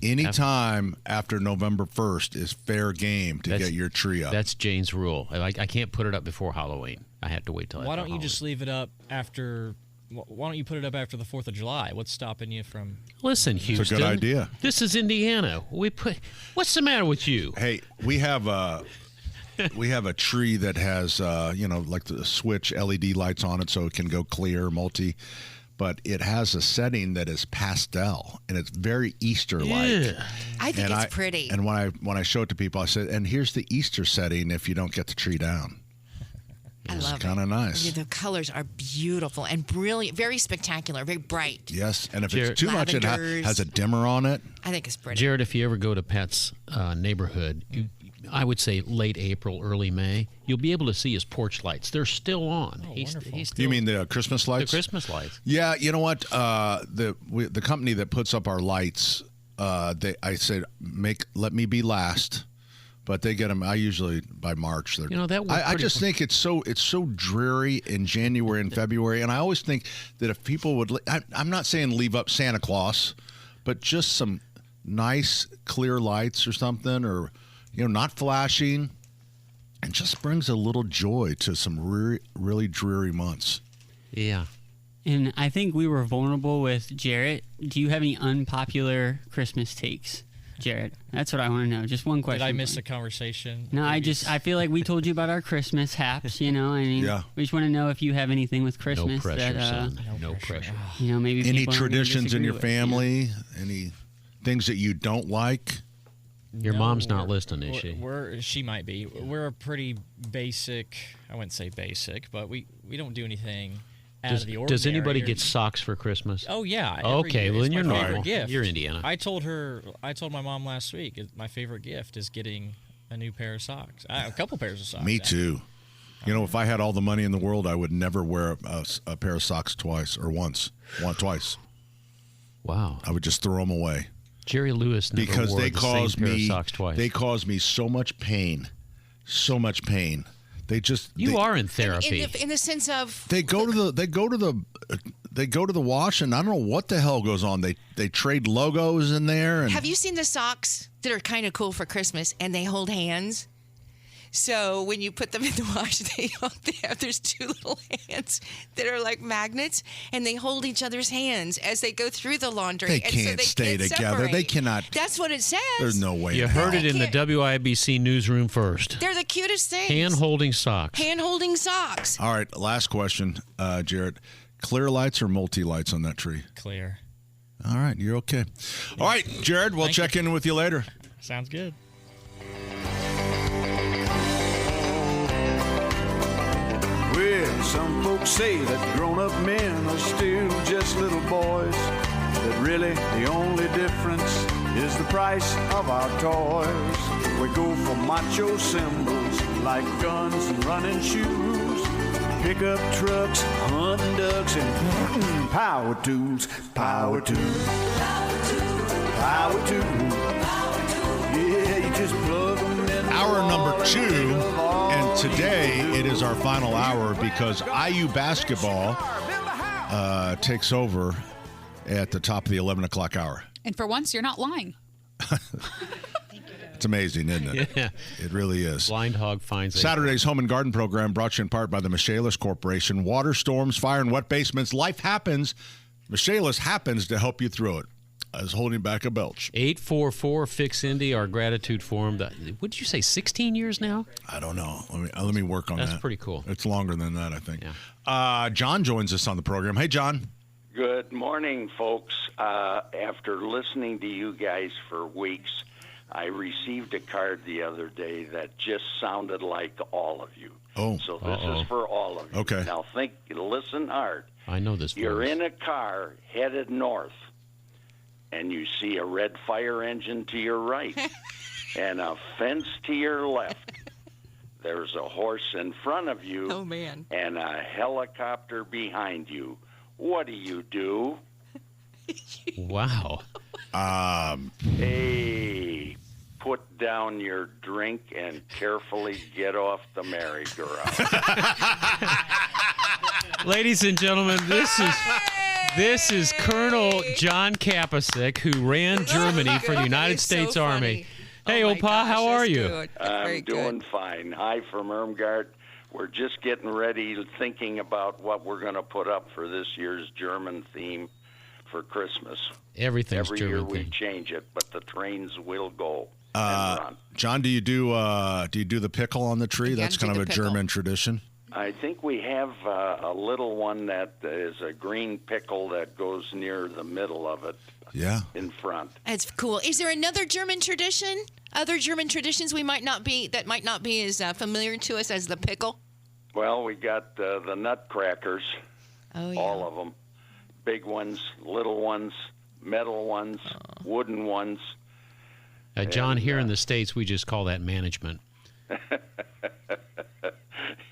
Anytime after November 1st is fair game to get your tree up. That's Jane's rule. I can't put it up before Halloween. I have to wait till after Why don't you Halloween. just leave it up after... Why don't you put it up after the 4th of July? What's stopping you from... Listen, Houston. It's a good idea. This is Indiana. What's the matter with you? Hey, we have a tree that has, like the switch LED lights on it so it can go clear, multi. But it has a setting that is pastel, and it's very Easter-like. Yeah. I think it's pretty. And when I show it to people, I said, and here's the Easter setting if you don't get the tree down. I love it. It's kind of nice. Yeah, the colors are beautiful and brilliant, very spectacular, very bright. Yes, and if it's too much, it has a dimmer on it. I think it's pretty. Jared, if you ever go to Pat's neighborhood, I would say late April, early May, you'll be able to see his porch lights. They're still on. Oh, wonderful. You mean the Christmas lights? The Christmas lights. Yeah, you know what? The company that puts up our lights, I said, let me be last, but they get them. I usually by March. I just think it's so dreary in January and February, and I always think that if people would, I'm not saying leave up Santa Claus, but just some nice clear lights or something, or not flashing, and just brings a little joy to some really dreary months. Yeah. And I think we were vulnerable with Jarrett. Do you have any unpopular Christmas takes, Jarrett? That's what I want to know. Just one question. Did I miss a conversation? No, I feel like we told you about our Christmas haps, we just want to know if you have anything with Christmas. No pressure, that, son. No pressure. Maybe any people aren't gonna traditions in disagree your with. family, any things that you don't like? Your mom's not listening, is she? She might be. We're a pretty basic, I wouldn't say basic, but we don't do anything out of the ordinary. Does anybody get socks for Christmas? Oh, yeah. Okay, well, then you're normal. Gift. You're Indiana. I told my mom last week, my favorite gift is getting a new pair of socks. A couple pairs of socks. Me too. If I had all the money in the world, I would never wear a pair of socks twice or twice. Wow. I would just throw them away. Jerry Lewis never because wore they the same cause pair me of socks twice. They cause me so much pain. They just you are in therapy in the sense of they go to the wash, and I don't know what the hell goes on. They trade logos in there. And have you seen the socks that are kind of cool for Christmas and they hold hands? So when you put them in the wash, there's two little hands that are like magnets, and they hold each other's hands as they go through the laundry. They can't stay together. Separate. They cannot. That's what it says. There's no way. You heard it in the WIBC newsroom first. They're the cutest things. Hand-holding socks. Hand-holding socks. All right, last question, Jarrett. Clear lights or multi-lights on that tree? Clear. All right, you're okay. All right, Jared, we'll check in with you later. Sounds good. Well, some folks say that grown-up men are still just little boys, that really the only difference is the price of our toys. We go for macho symbols like guns and running shoes, pickup trucks, hunting ducks, and power tools, power tools, power tools. Yeah, you just plug them in. Hour number 2, and today it is our final hour because IU basketball takes over at the top of the 11 o'clock hour. And for once, you're not lying. It's amazing, isn't it? Yeah. It really is. Blind Hog finds Saturday's Home and Garden program brought to you in part by the Michaelis Corporation. Water, storms, fire, and wet basements. Life happens. Michaelis happens to help you through it. I was holding back a belch. 844-FIX-INDY, our gratitude forum. What did you say, 16 years now? I don't know. Let me work on that. That's pretty cool. It's longer than that, I think. Yeah. John joins us on the program. Hey, John. Good morning, folks. After listening to you guys for weeks, I received a card the other day that just sounded like all of you. Oh. So this is for all of you. Okay. Now listen hard. I know this You're voice. in a car headed north, and you see a red fire engine to your right and a fence to your left. There's a horse in front of you Oh, man. and a helicopter behind you. What do you do? Wow. Hey, put down your drink and carefully get off the merry-go-round. Ladies and gentlemen, this is Colonel John Kapasik, who ran Germany for the United States Army. Hey, Opa, how are you? I'm doing fine. Hi from Irmgard. We're just getting ready, thinking about what we're going to put up for this year's German theme for Christmas. Everything's Every German year we theme. change it, but the trains will go and run. John, do you do the pickle on the tree? That's kind of a German tradition. I think we have a little one that is a green pickle that goes near the middle of it. Yeah. In front. That's cool. Is there another German tradition? Other German traditions might not be as familiar to us as the pickle? Well, we got the nutcrackers. Oh, yeah. All of them. Big ones, little ones, metal ones, wooden ones. John, here in the States, we just call that management.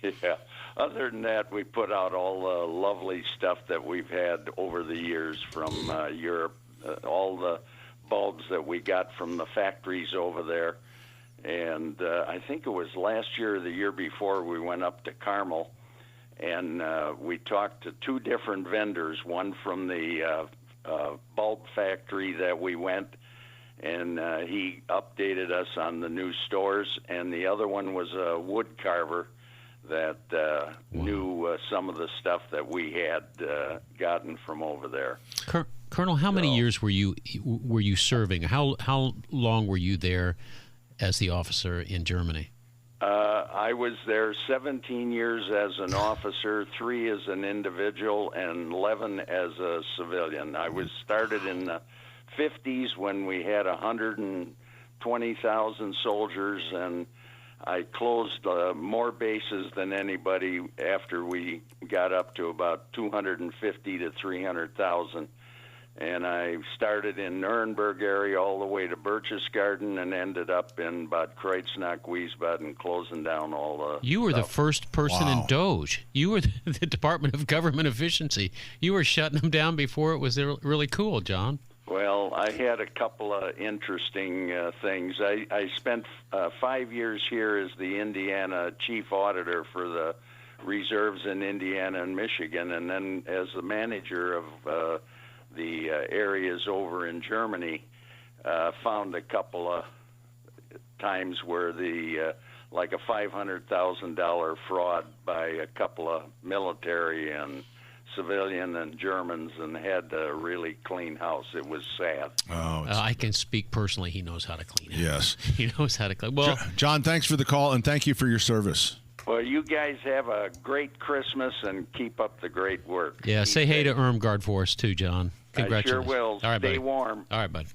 Yeah. Other than that, we put out all the lovely stuff that we've had over the years from Europe, all the bulbs that we got from the factories over there. And I think it was last year or the year before we went up to Carmel, and we talked to two different vendors, one from the bulb factory that we went, and he updated us on the new stores, and the other one was a wood carver that knew some of the stuff that we had gotten from over there. Colonel, how many years were you serving? How long were you there as the officer in Germany? I was there 17 years as an officer, 3 as an individual, and 11 as a civilian. I was started in the 50s when we had 120,000 soldiers, and I closed more bases than anybody after we got up to about 250 to 300,000. And I started in Nuremberg area all the way to Berchtesgaden and ended up in Bad Kreuznach, Wiesbaden, closing down all the You were stuff. the first person in Doge. You were the Department of Government Efficiency. You were shutting them down before it was really cool, John. Well, I had a couple of interesting things. I spent 5 years here as the Indiana chief auditor for the reserves in Indiana and Michigan, and then as the manager of the areas over in Germany, found a couple of times where the like a $500,000 fraud by a couple of military and civilian and Germans, and had a really clean house. It was sad. I can speak personally. He knows how to clean it. Yes. He knows how to clean. Well, John, thanks for the call, and thank you for your service. Well, you guys have a great Christmas and keep up the great work. yeah, say hey to Irmgard for us too, John. I sure Congratulations. will. All right, Stay buddy. warm. All right, bud.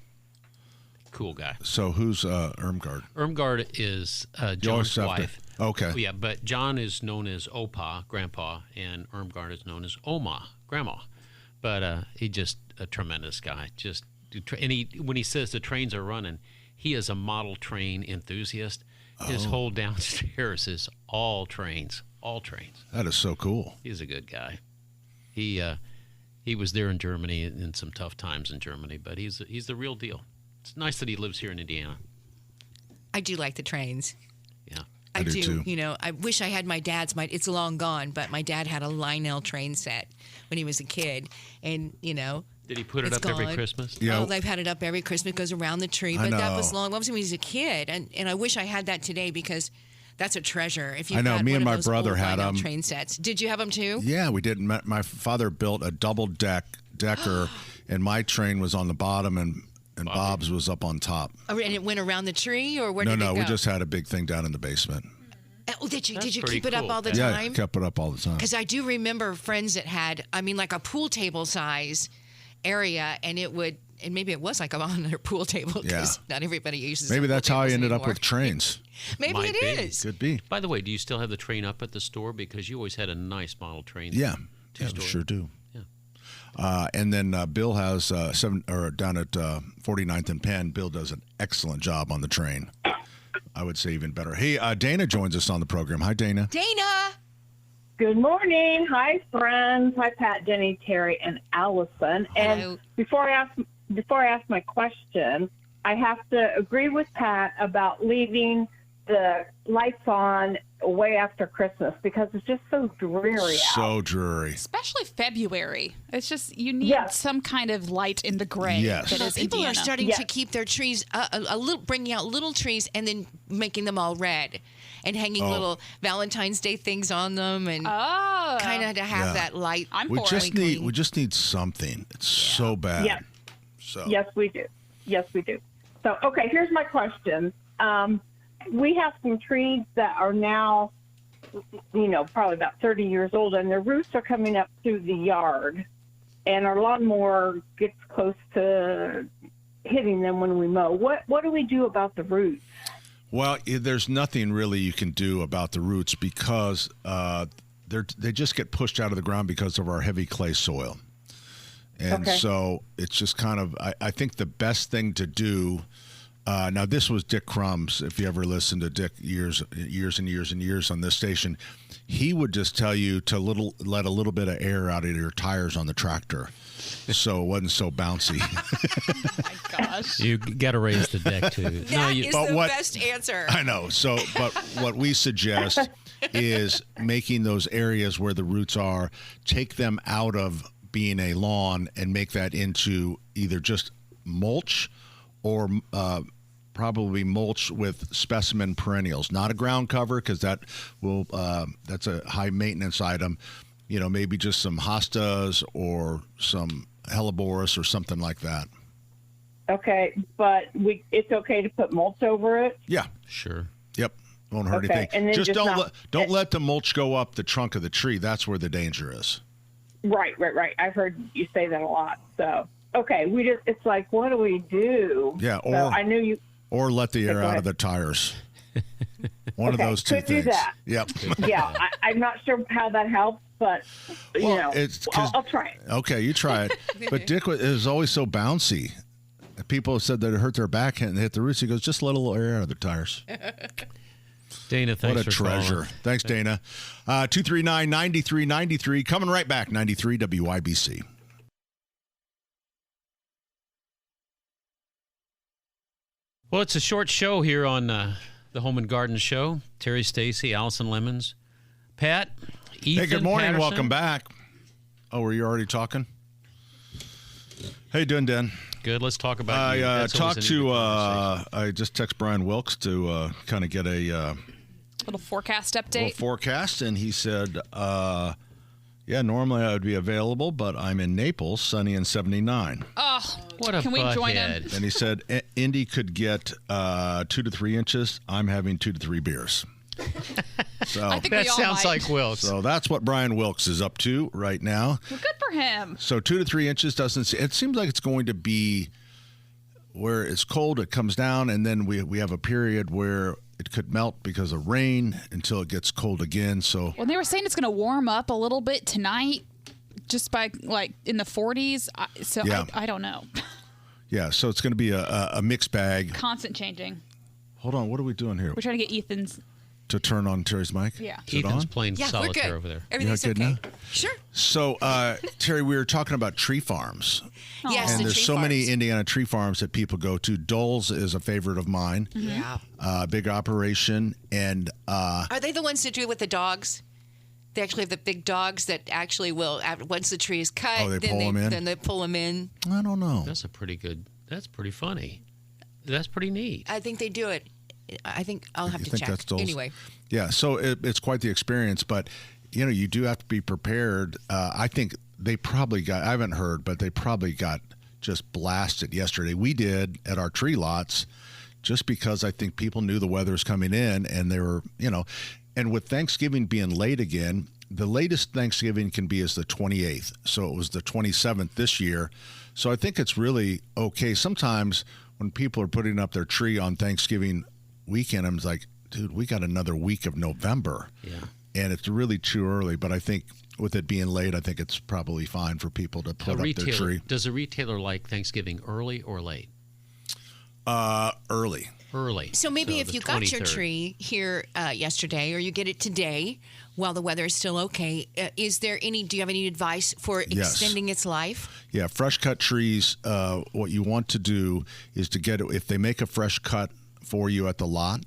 Cool guy. So who's Irmgard? Irmgard is always John's have to- wife. Okay. Yeah, but John is known as Opa, Grandpa, and Irmgard is known as Oma, Grandma. But he's just a tremendous guy. And when he says the trains are running, he is a model train enthusiast. His whole downstairs is all trains. That is so cool. He's a good guy. He was there in Germany in some tough times in Germany, but he's the real deal. It's nice that he lives here in Indiana. I do like the trains. Yeah. I do, too. You know, I wish I had my dad's. It's long gone, but my dad had a Lionel train set when he was a kid, and you know. Did he put it it's up every gone. Christmas? Yeah. Oh, they've had it up every Christmas. It goes around the tree, I but that was know. long. That was when he was a kid, and I wish I had that today because that's a treasure. If you I know, had me one and of my those brother old had Lionel 'em. train sets. Did you have them too? Yeah, we did. My father built a double decker, and my train was on the bottom, and Bob's was up on top. Oh, and it went around the tree, or where No, did it go? we just had a big thing down in the basement. Oh, did you That's keep pretty it up cool. all the Yeah, time? kept it up all the time. Because I do remember friends that had, like a pool table size area, and maybe it was like on their pool table because not everybody uses. Maybe their that's pool how I tables ended up anymore. with trains. Maybe Might it be. is. Could be. By the way, do you still have the train up at the store? Because you always had a nice model train. Yeah, we Two-story. sure do. Yeah. And then Bill has down at 49th and Penn. Bill does an excellent job on the train. I would say even better. Hey, Dana joins us on the program. Hi, Dana. Dana. Good morning. Hi, friends. Hi, Pat, Denny, Terry, and Allison. Hello. And before I ask my question, I have to agree with Pat about leaving the lights on way after Christmas because it's just so dreary out. So dreary. Especially February. It's just, you need some kind of light in the gray. Yes. That is People Indiana. are starting to keep their trees a little, bringing out little trees and then making them all red and hanging little Valentine's Day things on them and kind of to have that light. We just need something. It's so bad. Yes. So Yes, we do. Yes, we do. So, okay, here's my question. We have some trees that are now, probably about 30 years old, and their roots are coming up through the yard, and our lawnmower gets close to hitting them when we mow. What do we do about the roots? Well, there's nothing really you can do about the roots because they just get pushed out of the ground because of our heavy clay soil. And so it's just kind of, I think the best thing to do, now this was Dick Crumbs, if you ever listened to Dick years and years and years on this station, he would just tell you to let a little bit of air out of your tires on the tractor so it wasn't so bouncy. Oh my gosh. You got to raise the deck too. That is the best answer. I know. So, but what we suggest is making those areas where the roots are, take them out of being a lawn and make that into either just mulch or probably mulch with specimen perennials, not a ground cover because that will that's a high maintenance item. Maybe just some hostas or some hellebores or something like that. Okay, but it's okay to put mulch over it? Yeah, sure. Yep, won't hurt Okay, anything. and then Just just don't let the mulch go up the trunk of the tree. That's where the danger is. Right. I've heard you say that a lot. So, okay, it's like, what do we do? Yeah, So I knew you. Or let the air Go out ahead. of the tires. One of those two could do things. that. Yep. Yeah, I'm not sure how that helps, but I'll try it. Okay, you try it. But Dick is always so bouncy. People have said that it hurt their back and hit the roots. He goes, just let a little air out of the tires. Dana, thanks what a for treasure. calling. Thanks, Dana. 239-9393. Coming right back, 93 WIBC. Well, it's a short show here on the Home and Garden Show. Terry Stacy, Allison Lemons, Pat, Ethan. Hey, good morning. Patterson. Welcome back. Oh, were you already talking? How you doing, Dan? Good. Let's talk about you. I That's always talked an to. interesting I just text Brian Wilkes to kind of get a Little forecast update. little forecast, and he said, "Yeah, normally I would be available, but I'm in Naples, sunny and 79." Oh, What a can we join him? butthead. And he said, "Indy could get 2 to 3 inches. I'm having 2 to 3 beers." So I think That we all sounds might. like Wilkes. So that's what Brian Wilkes is up to right now. Well, good for him. So 2 to 3 inches it seems like it's going to be where it's cold, it comes down, and then we have a period where it could melt because of rain until it gets cold again. So Well, they were saying it's going to warm up a little bit tonight, just by like in the 40s. Yeah. I don't know. yeah, so it's going to be a mixed bag. Constant changing. Hold on, what are we doing here? We're trying to get Ethan's. To turn on Terry's mic? Yeah. Is it Ethan's on? playing Yeah, we're solitaire good. over there. Everything's You're not okay. good Sure. So, Terry, we were talking about tree farms. Yes, And the there's tree so many farms. Indiana tree farms that people go to. Dole's is a favorite of mine. Yeah. Big operation. And Are they the ones that do it with the dogs? They actually have the big dogs that actually will, once the tree is cut, Oh, they pull 'em in? Then they pull them in. I don't know. That's that's pretty funny. That's pretty neat. I think they do it. I think I'll have You to think check. that's Dole's? Anyway, Yeah, so it's quite the experience, but you do have to be prepared. I think they probably got, I haven't heard, but they probably got just blasted yesterday. We did at our tree lots just because I think people knew the weather was coming in and they were, and with Thanksgiving being late again, the latest Thanksgiving can be is the 28th. So it was the 27th this year. So I think it's really okay. Sometimes when people are putting up their tree on Thanksgiving weekend, I'm like, dude, we got another week of November. Yeah. And it's really too early. But I think with it being late, I think it's probably fine for people to put up their tree. Does a retailer like Thanksgiving early or late? Early. early. So maybe if the you got your 23rd. tree here yesterday, or you get it today, while the weather is still okay, do you have any advice for extending its life? Yeah, fresh cut trees, what you want to do is to get it, if they make a fresh cut for you at the lot,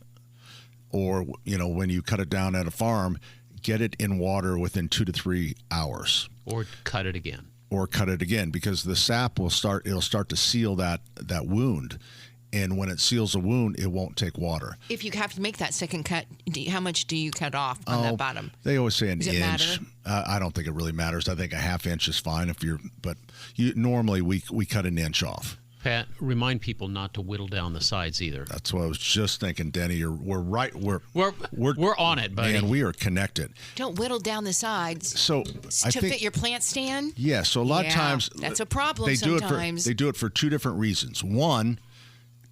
or, when you cut it down at a farm, get it in water within 2 to 3 hours. Or cut it again. Because the sap it'll start to seal that wound. And when it seals a wound, it won't take water. If you have to make that second cut, how much do you cut off on that bottom? They always say an Does it inch. matter? I don't think it really matters. I think a half inch is fine normally we cut an inch off. Pat, remind people not to whittle down the sides either. That's what I was just thinking, Denny. We're right. We're on it, buddy. And we are connected. Don't whittle down the sides. So fit your plant stand. Yeah. So a lot of times that's a problem. They Sometimes do it for two different reasons. One,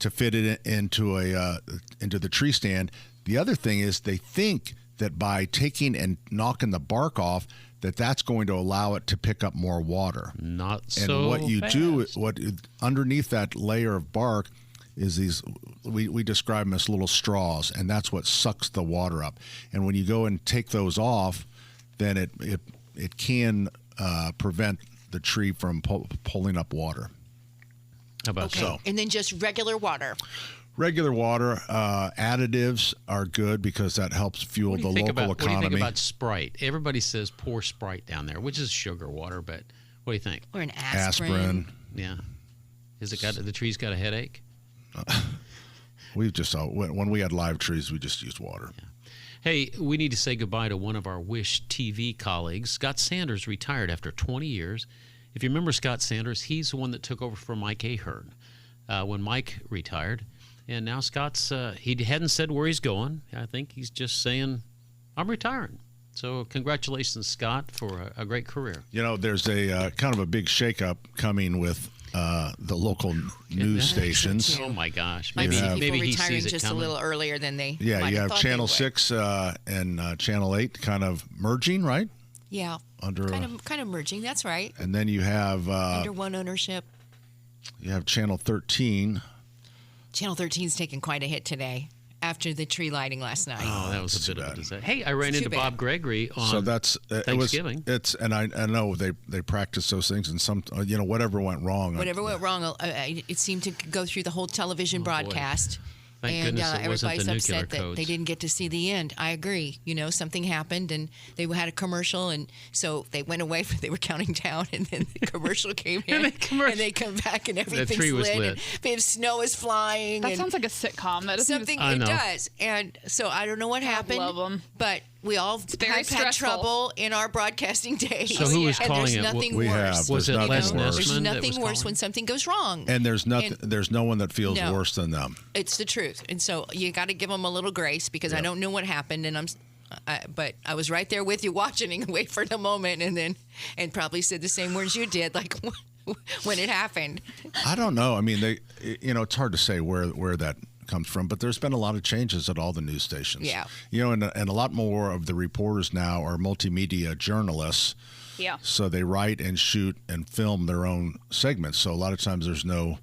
to fit it into the tree stand. The other thing is they think that by taking and knocking the bark off, that's going to allow it to pick up more water. Not so And what you fast. do, underneath that layer of bark is these, we describe them as little straws, and that's what sucks the water up. And when you go and take those off, then it can prevent the tree from pulling up water. How about so? And then just regular water. Regular water, additives are good because that helps fuel the local economy. What do you think about Sprite? Everybody says pour Sprite down there, which is sugar water, but what do you think? Or an aspirin. Yeah. The tree's got a headache? We've just when we had live trees, we just used water. Yeah. Hey, we need to say goodbye to one of our Wish TV colleagues. Scott Sanders retired after 20 years. If you remember Scott Sanders, he's the one that took over for Mike Ahern when Mike retired. And now Scott's, he hadn't said where he's going. I think he's just saying, I'm retiring. So congratulations, Scott, for a great career. There's a kind of a big shakeup coming with the local news stations. Oh, my gosh. Maybe he retiring sees it just coming. a little earlier than they Yeah, might you have have thought Channel they 6 and Channel 8 kind of merging, right? Yeah. Under kind of merging. That's right. And then you have under one ownership. You have Channel 13. Channel 13's taken quite a hit today after the tree lighting last night. Oh, that was a bit of a disaster. Hey, I ran into Bob Gregory on Thanksgiving. And I know they practice those things, and some whatever went wrong. Whatever went wrong, it seemed to go through the whole television broadcast. Thank goodness it wasn't the everybody's nuclear upset that codes. they didn't get to see the end. I agree. Something happened, and they had a commercial, and so they went away. They were counting down, and then the commercial came in, and they come back, and everything's tree was lit. And snow is flying. That sounds like a sitcom. That doesn't something it does. And so I don't know what happened. I love them. But we all have had trouble in our broadcasting days. So who was and calling there's it? nothing We worse. have. Was it There's Les nothing worse. There's Nessman that was nothing worse calling? when something goes wrong. And there's nothing. There's no one that feels No. worse than them. It's the truth, and so you got to give them a little grace because I don't know what happened, and but I was right there with you watching and wait for the moment, and probably said the same words you did, like when it happened. I don't know. I mean, it's hard to say where that comes from, but there's been a lot of changes at all the news stations. Yeah. And a lot more of the reporters now are multimedia journalists. Yeah. So they write and shoot and film their own segments. So a lot of times there's no,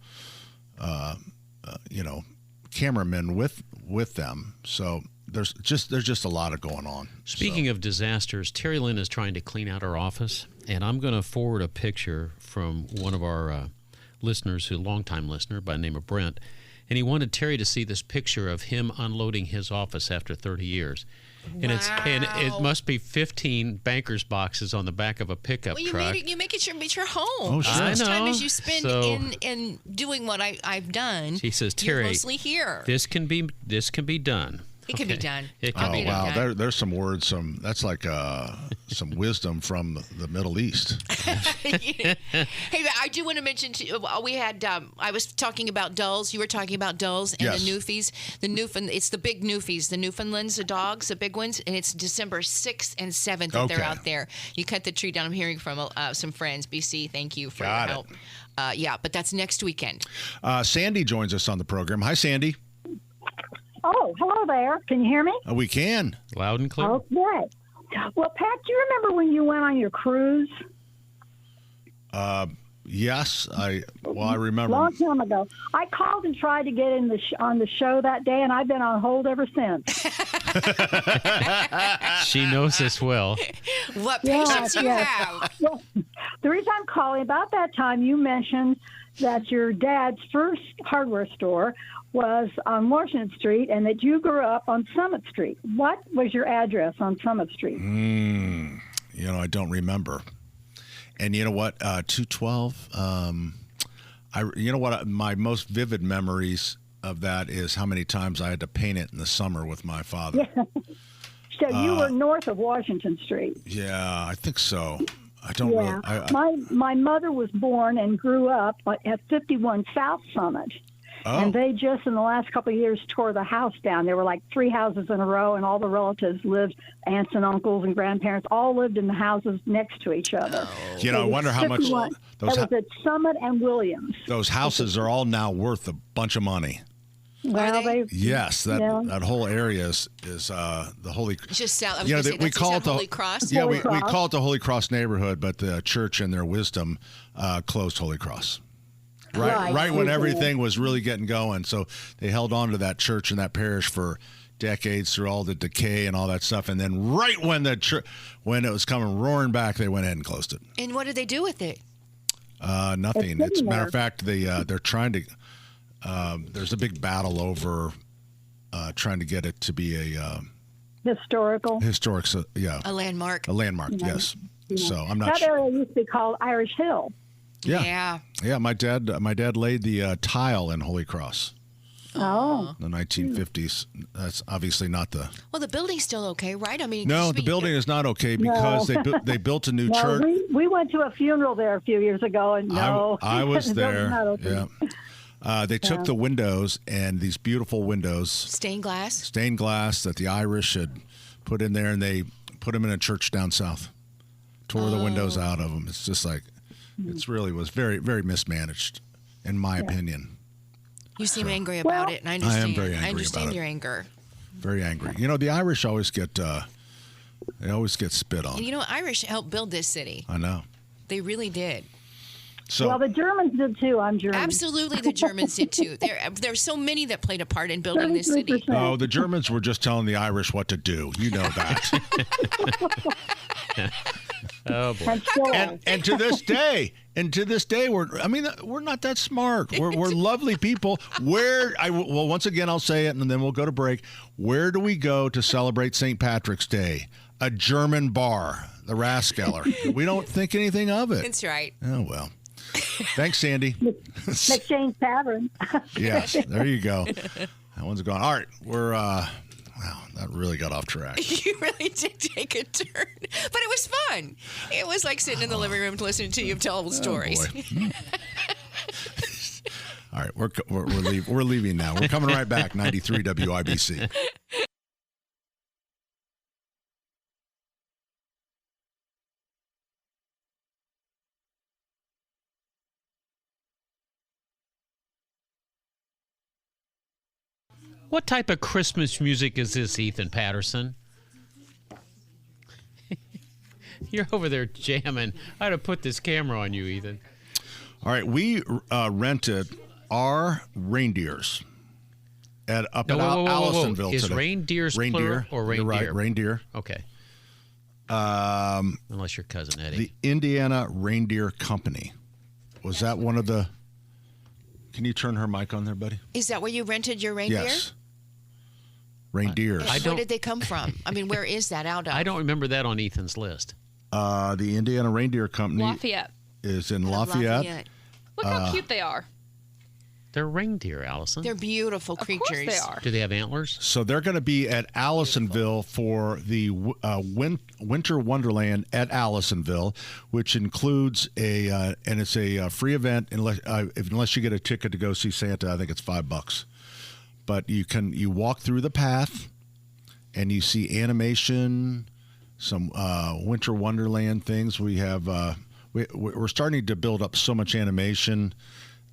cameramen with them. So there's just a lot of going on. Speaking of disasters, Terry Lynn is trying to clean out our office, and I'm going to forward a picture from one of our listeners, a longtime listener by the name of Brent, and he wanted Terry to see this picture of him unloading his office after 30 years. And it must be 15 banker's boxes on the back of a pickup truck. You make it your home. Oh, sure. As much I time know. as you spend in doing what I've done. He says, you're Terry, mostly here. this can be done. It can be done. It can Oh be wow, done. there's some words. That's like some wisdom from the Middle East. Hey, I do want to mention we had. I was talking about dulls. You were talking about dulls and Yes. the Newfies. It's the big Newfies, the Newfoundlands, the dogs, the big ones, and it's December 6th and 7th that they're Okay. out there. You cut the tree down. I'm hearing from some friends. BC, thank you for Got your help. But that's next weekend. Sandy joins us on the program. Hi, Sandy. Oh, hello there. Can you hear me? We can. Loud and clear. Oh, good. Well, Pat, do you remember when you went on your cruise? Yes, I remember. Long time ago. I called and tried to get in on the show that day, and I've been on hold ever since. She knows us well. What patience you have. Well, the reason I'm calling, about that time you mentioned that your dad's first hardware store was on Washington Street and that you grew up on Summit Street. What was your address on Summit Street? I don't remember. And you know what? 212. My most vivid memories of that is how many times I had to paint it in the summer with my father. Yeah. So you were north of Washington Street. Yeah, I think so. I don't Yeah. really. My mother was born and grew up at 51 South Summit. Oh. And they just, in the last couple of years, tore the house down. There were like 3 houses in a row, and all the relatives lived, aunts and uncles and grandparents, all lived in the houses next to each other. I wonder how much that was at Summit and Williams. Those houses are all now worth a bunch of money. Well, Yes, that whole area is the Holy. Just south. We call it the Holy Cross. Yeah, we call it the Holy Cross neighborhood, but the church, in their wisdom, closed Holy Cross. Right when everything was really getting going. So they held on to that church and that parish for decades through all the decay and all that stuff. And then right when when it was coming roaring back, they went ahead and closed it. And what did they do with it? Nothing. It's a matter of fact, they're trying to. There's a big battle over trying to get it to be a historic. A landmark. A landmark. Yes. Yeah. So I'm not that sure. area used to be called Irish Hill. Yeah. My dad laid the tile in Holy Cross. Oh. In the 1950s. That's obviously not the. Well, the building's still okay, right? I mean, no, the building is not okay because they built a new church. We went to a funeral there a few years ago, and I was there. Okay. Yeah. They took the windows, and these beautiful windows, stained glass that the Irish had put in there, and they put them in a church down south. Tore the windows out of them. It's just like. It really was very, very mismanaged, in my opinion. You seem angry about it, and I understand. I am very angry I understand about your it. anger. Very angry. The Irish always get spit on. And Irish helped build this city. I know. They really did. Well, the Germans did too. I'm German. Absolutely, the Germans did too. There's so many that played a part in building this city. Oh, the Germans were just telling the Irish what to do. You know that. Oh boy! And to this day, we're not that smart. We're lovely people. Once again, I'll say it, and then we'll go to break. Where do we go to celebrate St. Patrick's Day? A German bar, the Raskeller. We don't think anything of it. That's right. Oh well. Thanks, Sandy. McShane's Tavern. Yes, there you go. That one's gone. All right, we're. Wow, that really got off track. You really did take a turn, but it was fun. It was like sitting in the living room listening to you tell stories. Boy. All right, we're leaving now. We're coming right back. 93 WIBC. What type of Christmas music is this, Ethan Patterson? You're over there jamming. I had to put this camera on you, Ethan. All right, we rented our reindeers at Allisonville Is today. reindeers plural or reindeer? You're right, reindeer. Okay. Unless your cousin Eddie. The Indiana Reindeer Company. Was that one of the... Can you turn her mic on there, buddy? Is that where you rented your reindeer? Yes. Reindeers. Where did they come from? I mean, where is that out of? I don't remember that on Ethan's list. The Indiana Reindeer Company Lafayette. is in Lafayette. Look how cute they are. They're reindeer, Allison. They're beautiful creatures. Of course they are. Do they have antlers? So they're going to be at Allisonville for the Winter Wonderland at Allisonville, which includes and it's a free event unless you get a ticket to go see Santa. I think it's $5, but you walk through the path and you see animation, some Winter Wonderland things. We have we're starting to build up so much animation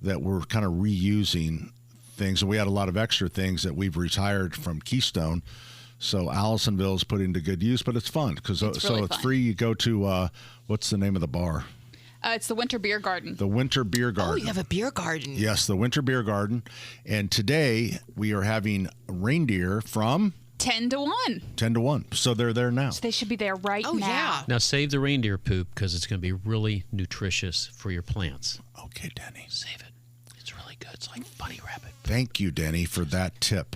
that we're kind of reusing things. And we had a lot of extra things that we've retired from Keystone. So Allisonville is put into good use, but it's fun because it's fun. free. You go to, what's the name of the bar? It's the Winter Beer Garden. The Winter Beer Garden. Oh, you have a beer garden. Yes, the Winter Beer Garden. And today we are having reindeer from 10 to 1. 10 to 1. So they're there now. So they should be there right now. Yeah. Now save the reindeer poop because it's going to be really nutritious for your plants. Okay, Denny. Save it. It's really good. It's like bunny rabbit. Thank you, Denny, for that tip.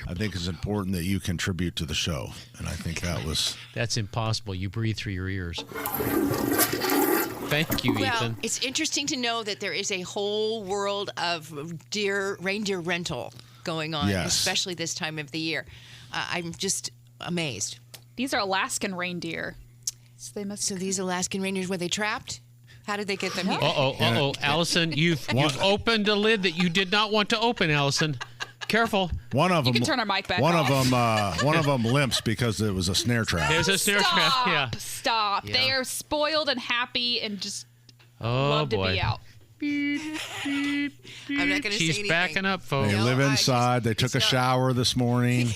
I think it's important that you contribute to the show. And I think that was... That's impossible. You breathe through your ears. Thank you, Well, Ethan. it's interesting to know that there is a whole world of reindeer rental going on, Yes. especially this time of the year. I'm just amazed. These are Alaskan reindeer. So these Alaskan reindeers, were they trapped? How did they get them here? Uh-oh. Allison, you've opened a lid that you did not want to open, Allison. Careful. One of You them. can turn our mic back one off. One of them limps because it was a snare trap. There's a snare trap. Yeah. Stop. Yeah. They are spoiled and happy and just Oh, love boy. to be out. I'm not going to say She's anything. backing up, folks. They live inside. They took a shower this morning.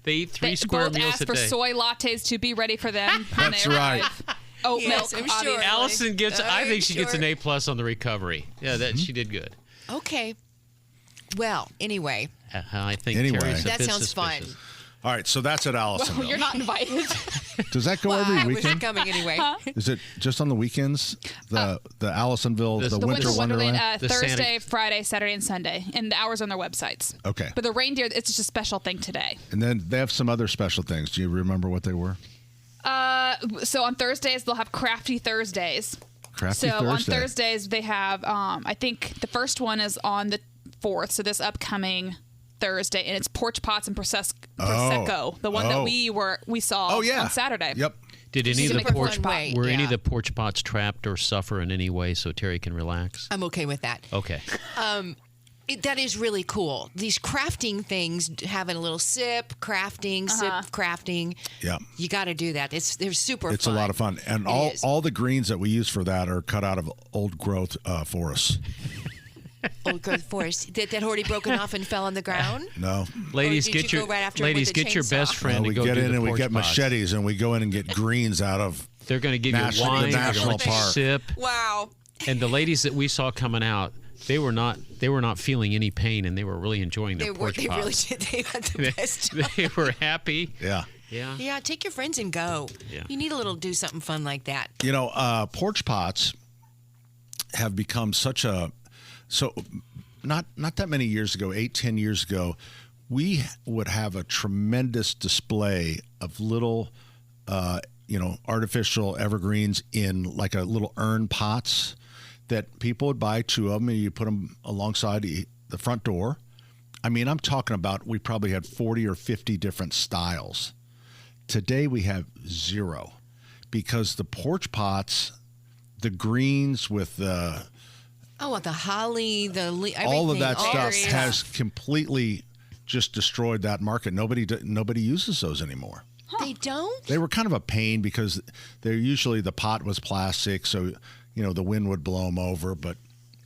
They eat 3 They square both meals ask a for day. soy lattes to be ready for them when That's they right. arrive. Oat Yes, milk, I'm sure. obviously. Allison gets. I think she gets an sure. A+ on the recovery. Yeah, that she did good. Okay. Well, anyway. I think Anyway. Terry's a That bit sounds fun. suspicious. All right, so that's at Allisonville. Well, you're not invited. Does that go I every was weekend? coming anyway. Is it just on the weekends? The Allisonville, the Winter Wonderland? The Thursday, Friday, Saturday, and Sunday. And the hours on their websites. Okay. But the reindeer, it's just a special thing today. And then they have some other special things. Do you remember what they were? So on Thursdays, they'll have Crafty Thursdays. Crafty So on Thursday. Thursdays, they have, I think the first one is on the 4th, so this upcoming Thursday, and it's Porch Pots and Prosecco, the one that we saw on Saturday. Yep. Did any of the Super porch fun way, were any yeah. of the porch pots trapped or suffer in any way so Terry can relax? I'm okay with that. Okay. That is really cool. These crafting things, having a little sip, crafting, Yeah. You got to do that. They're super It's fun. a lot of fun. And It is. all the greens that we use for that are cut out of old growth forests. Old growth forest that had already broken off and fell on the ground. No. Ladies, did get you your go right after ladies with the get your chainsaw? best friend we to go get do in the and we porch get pots. machetes and we go in and get greens out of They're going to give National- you wine, the they're National going to let you Park. sip. Wow. And the ladies that we saw coming out, they were not feeling any pain, and they were really enjoying their porch They really pots. did. They had the best job. They were happy. Yeah. Yeah. Yeah, take your friends and go. Yeah. You need a little do something fun like that. You know, porch pots have become not that many years ago, 8-10 years ago, we would have a tremendous display of little artificial evergreens in like a little urn pots that people would buy 2 of them and you put them alongside the front door. I mean, I'm talking about we probably had 40 or 50 different styles. Today we have 0 because the porch pots, the greens with the Oh, the holly, everything. all of that all stuff your has completely just destroyed that market. Nobody uses those anymore. They don't? They were kind of a pain because they're usually the pot was plastic, so the wind would blow them over. But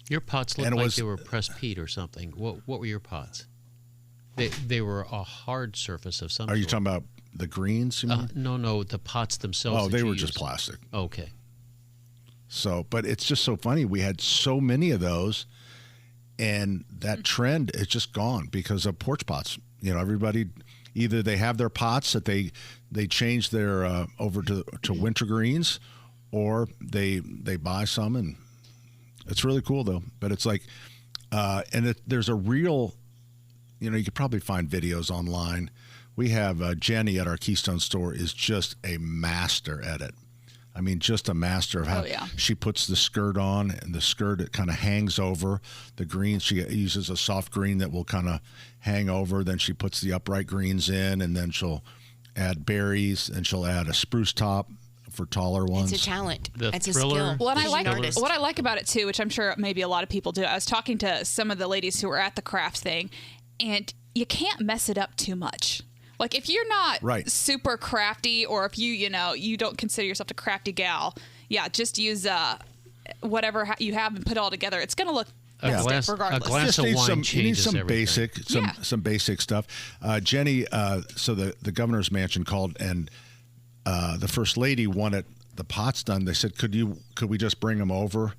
Your pots looked And it like was- they were pressed peat or something. What were your pots? They were a hard surface of some are you sort. talking about the greens? You mean? No, the pots themselves. Oh, that they you were just used. plastic. Okay. So, but it's just so funny. We had so many of those, and that trend is just gone because of porch pots. Everybody either they have their pots that they change their over to winter greens, or they buy some, and it's really cool though. But it's like, there's a real, you could probably find videos online. We have Jenny at our Keystone store is just a master at it. I mean, just a master of how she puts the skirt on, and the skirt, it kind of hangs over the greens. She uses a soft green that will kind of hang over. Then she puts the upright greens in, and then she'll add berries, and she'll add a spruce top for taller ones. It's a talent. It's a thriller. skill. Well, and She's an artist. what I like about it too, which I'm sure maybe a lot of people do. I was talking to some of the ladies who were at the craft thing, and you can't mess it up too much. Like if you're not super crafty, or if you don't consider yourself a crafty gal, just use whatever you have and put it all together. It's going to look festive regardless. A glass of wine changes you need some everything. some basic stuff. Jenny, so the governor's mansion called, and the first lady wanted the pots done, they said, could we just bring them over?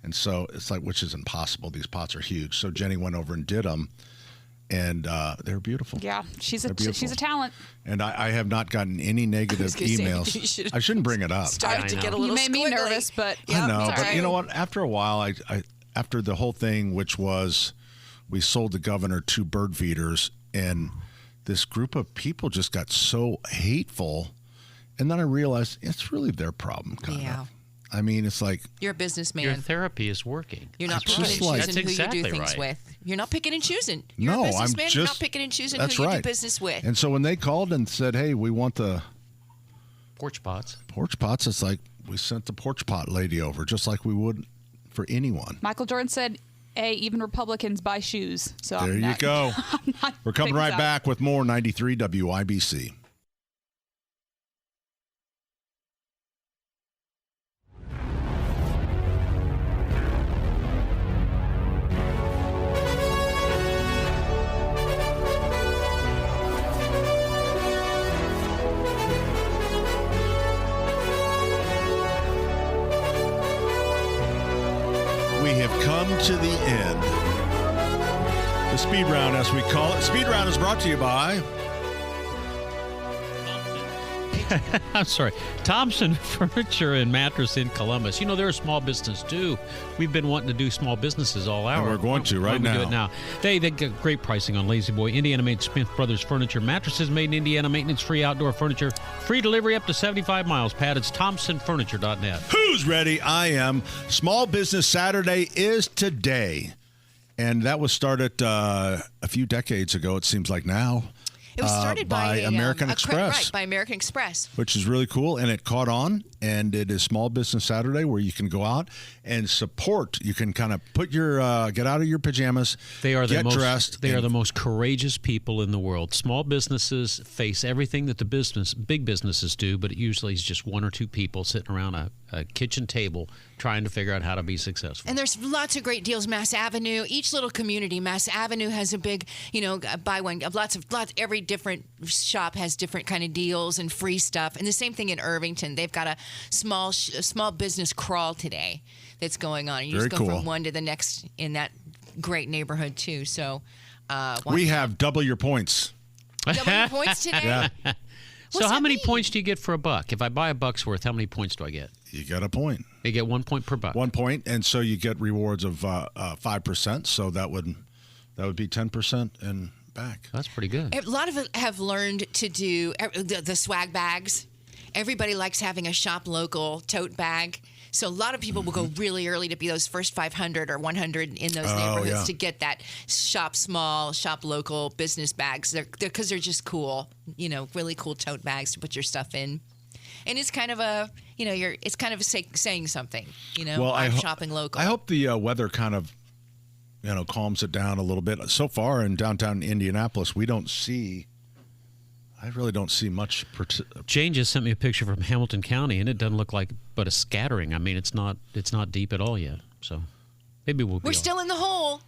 And so it's like, which is impossible. These pots are huge. So Jenny went over and did them, and they're beautiful. Yeah, she's a talent. And I have not gotten any negative emails. I shouldn't bring it up. Started to get a little You made me squiggly. nervous, but I know, but right. you know what? After a while, I after the whole thing, which was we sold the governor 2 bird feeders, and this group of people just got so hateful, and then I realized it's really their problem, kind of. I mean, it's like You're a businessman. Your therapy is working. You're not That's picking just and like- choosing That's who exactly you do things right. with. You're not picking and choosing. You're no, a I'm businessman. just You're not picking and choosing that's who you right. do business with. And so when they called and said, "Hey, we want the Porch pots. it's like we sent the porch pot lady over, just like we would for anyone. Michael Jordan said, "Hey, even Republicans buy shoes." So There I'm you not, go. I'm not We're coming picking right this out. back with more 93 WIBC. We have come to the end. The speed round, as we call it. Speed round is brought to you by I'm sorry. Thompson Furniture and Mattress in Columbus. You know, they're a small business, too. We've been wanting to do small businesses all hour. And we're going to right Why don't we now. do it now. They get great pricing on Lazy Boy, Indiana-made Smith Brothers Furniture. Mattresses made in Indiana, maintenance-free outdoor furniture. Free delivery up to 75 miles. Pat, it's ThompsonFurniture.net. Who's ready? I am. Small Business Saturday is today. And that was started a few decades ago, it seems like now. It was started by American Express. Right, by American Express. Which is really cool, and it caught on, and it is Small Business Saturday where you can go out and support. You can kind of put your get out of your pajamas, They are get dressed. They are the most courageous people in the world. Small businesses face everything that big businesses do, but it usually is just 1 or 2 people sitting around a kitchen table trying to figure out how to be successful. And there's lots of great deals. Mass Avenue, each little community, Mass Avenue has a big, buy one. Every different shop has different kind of deals and free stuff. And the same thing in Irvington. They've got a small business crawl today that's going on. You Very just go cool. from one to the next in that great neighborhood too. So we have double your points. double your points today. Yeah. So how many points do you get for a buck? If I buy a buck's worth, how many points do I get? You get a point. You get 1 point per buck. 1 point, and so you get rewards of 5%. So that would be 10% and back. That's pretty good. A lot of it have learned to do the swag bags. Everybody likes having a shop local tote bag. So a lot of people will go really early to be those first 500 or 100 in those neighborhoods to get that shop small, shop local business bags. Because they're just cool, really cool tote bags to put your stuff in. And it's kind of it's kind of saying something, Well, I'm shopping local. I hope the weather kind of, calms it down a little bit. So far in downtown Indianapolis, I really don't see much. Jane just sent me a picture from Hamilton County, and it doesn't look like but a scattering. I mean, it's not deep at all yet. So maybe We're still in the hole.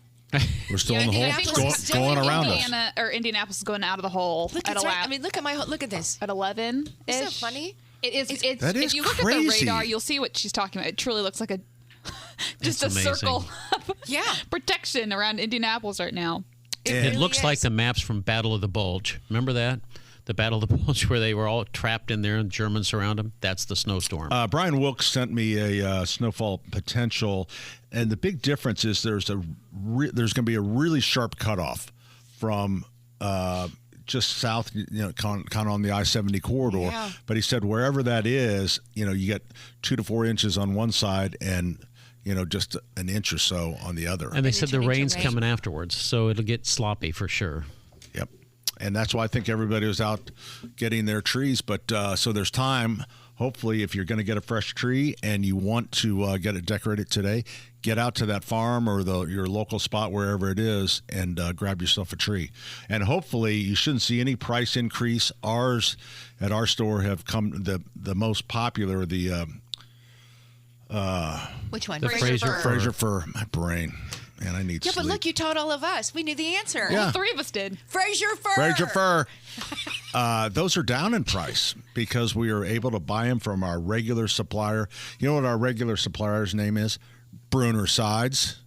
We're still in the hole. I think we're It's still going in around us. Indiana, or Indianapolis is going out of the hole Look, at it's right. 11. I mean, look at this. At 11 ish. Isn't that funny? It is. It's, That is if you look at crazy. the radar, you'll see what she's talking about. It truly looks like just a It's amazing. circle of Yeah. protection around Indianapolis right now. It looks like the maps from Battle of the Bulge. Remember that? The Battle of the Bulge where they were all trapped in there and Germans surround them? That's the snowstorm. Brian Wilkes sent me a snowfall potential, and the big difference is there's going to be a really sharp cutoff from just south, kind of on the I-70 corridor. Yeah. But he said wherever that is, you get 2 to 4 inches on one side and just an inch or so on the other. And they said the turn into rain's rain. coming afterwards, so it'll get sloppy for sure. Yep. And that's why I think everybody was out getting their trees. But so there's time. Hopefully, if you're going to get a fresh tree and you want to get it decorated today, get out to that farm or your local spot, wherever it is, and grab yourself a tree. And hopefully, you shouldn't see any price increase. Ours at our store have come the most popular. Which one? The Fraser Fraser fir. My brain. Man, I need Yeah, sleep. but look, you taught all of us. We knew the answer. Yeah. All 3 of us did. Fraser fir. Fraser fir. Those are down in price because we are able to buy them from our regular supplier. You know what our regular supplier's name is? Bruner Sides.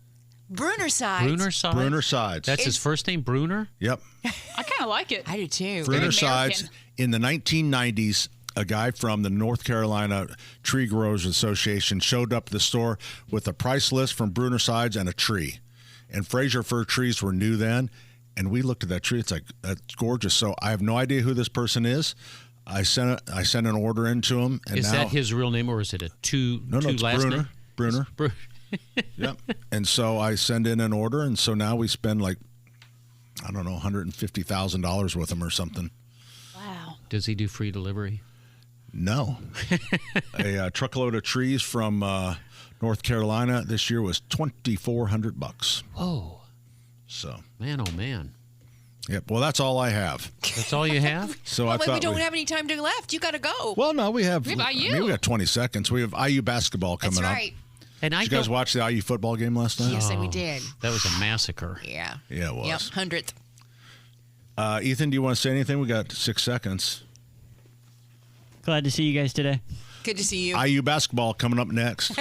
Bruner Sides. Bruner Sides. That's his first name, Bruner? Yep. I kind of like it. I do too. Bruner Sides. In the 1990s, a guy from the North Carolina Tree Growers Association showed up at the store with a price list from Bruner Sides and a tree. And Fraser fir trees were new then. And we looked at that tree. It's like, that's gorgeous. So I have no idea who this person is. I sent an order into him. And is that his real name or is it a two it's last Bruner. name? Bruner. Yep. And so I send in an order. And so now we spend like, I don't know, $150,000 with him or something. Wow. Does he do free delivery? No. A truckload of trees from North Carolina this year was $2,400. Whoa. So. Man, oh, man. Yep. Well, that's all I have. That's all you have? So well, I thought we don't have any time left. You got to go. Well, no, we have. We have IU. I mean, we got 20 seconds. We have IU basketball coming That's right. up. And Did you guys watch the IU football game last night? Yes, we did. That was a massacre. Yeah. Yeah, it was. Yep, 100th. Ethan, do you want to say anything? We got 6 seconds. Glad to see you guys today. Good to see you. IU basketball coming up next.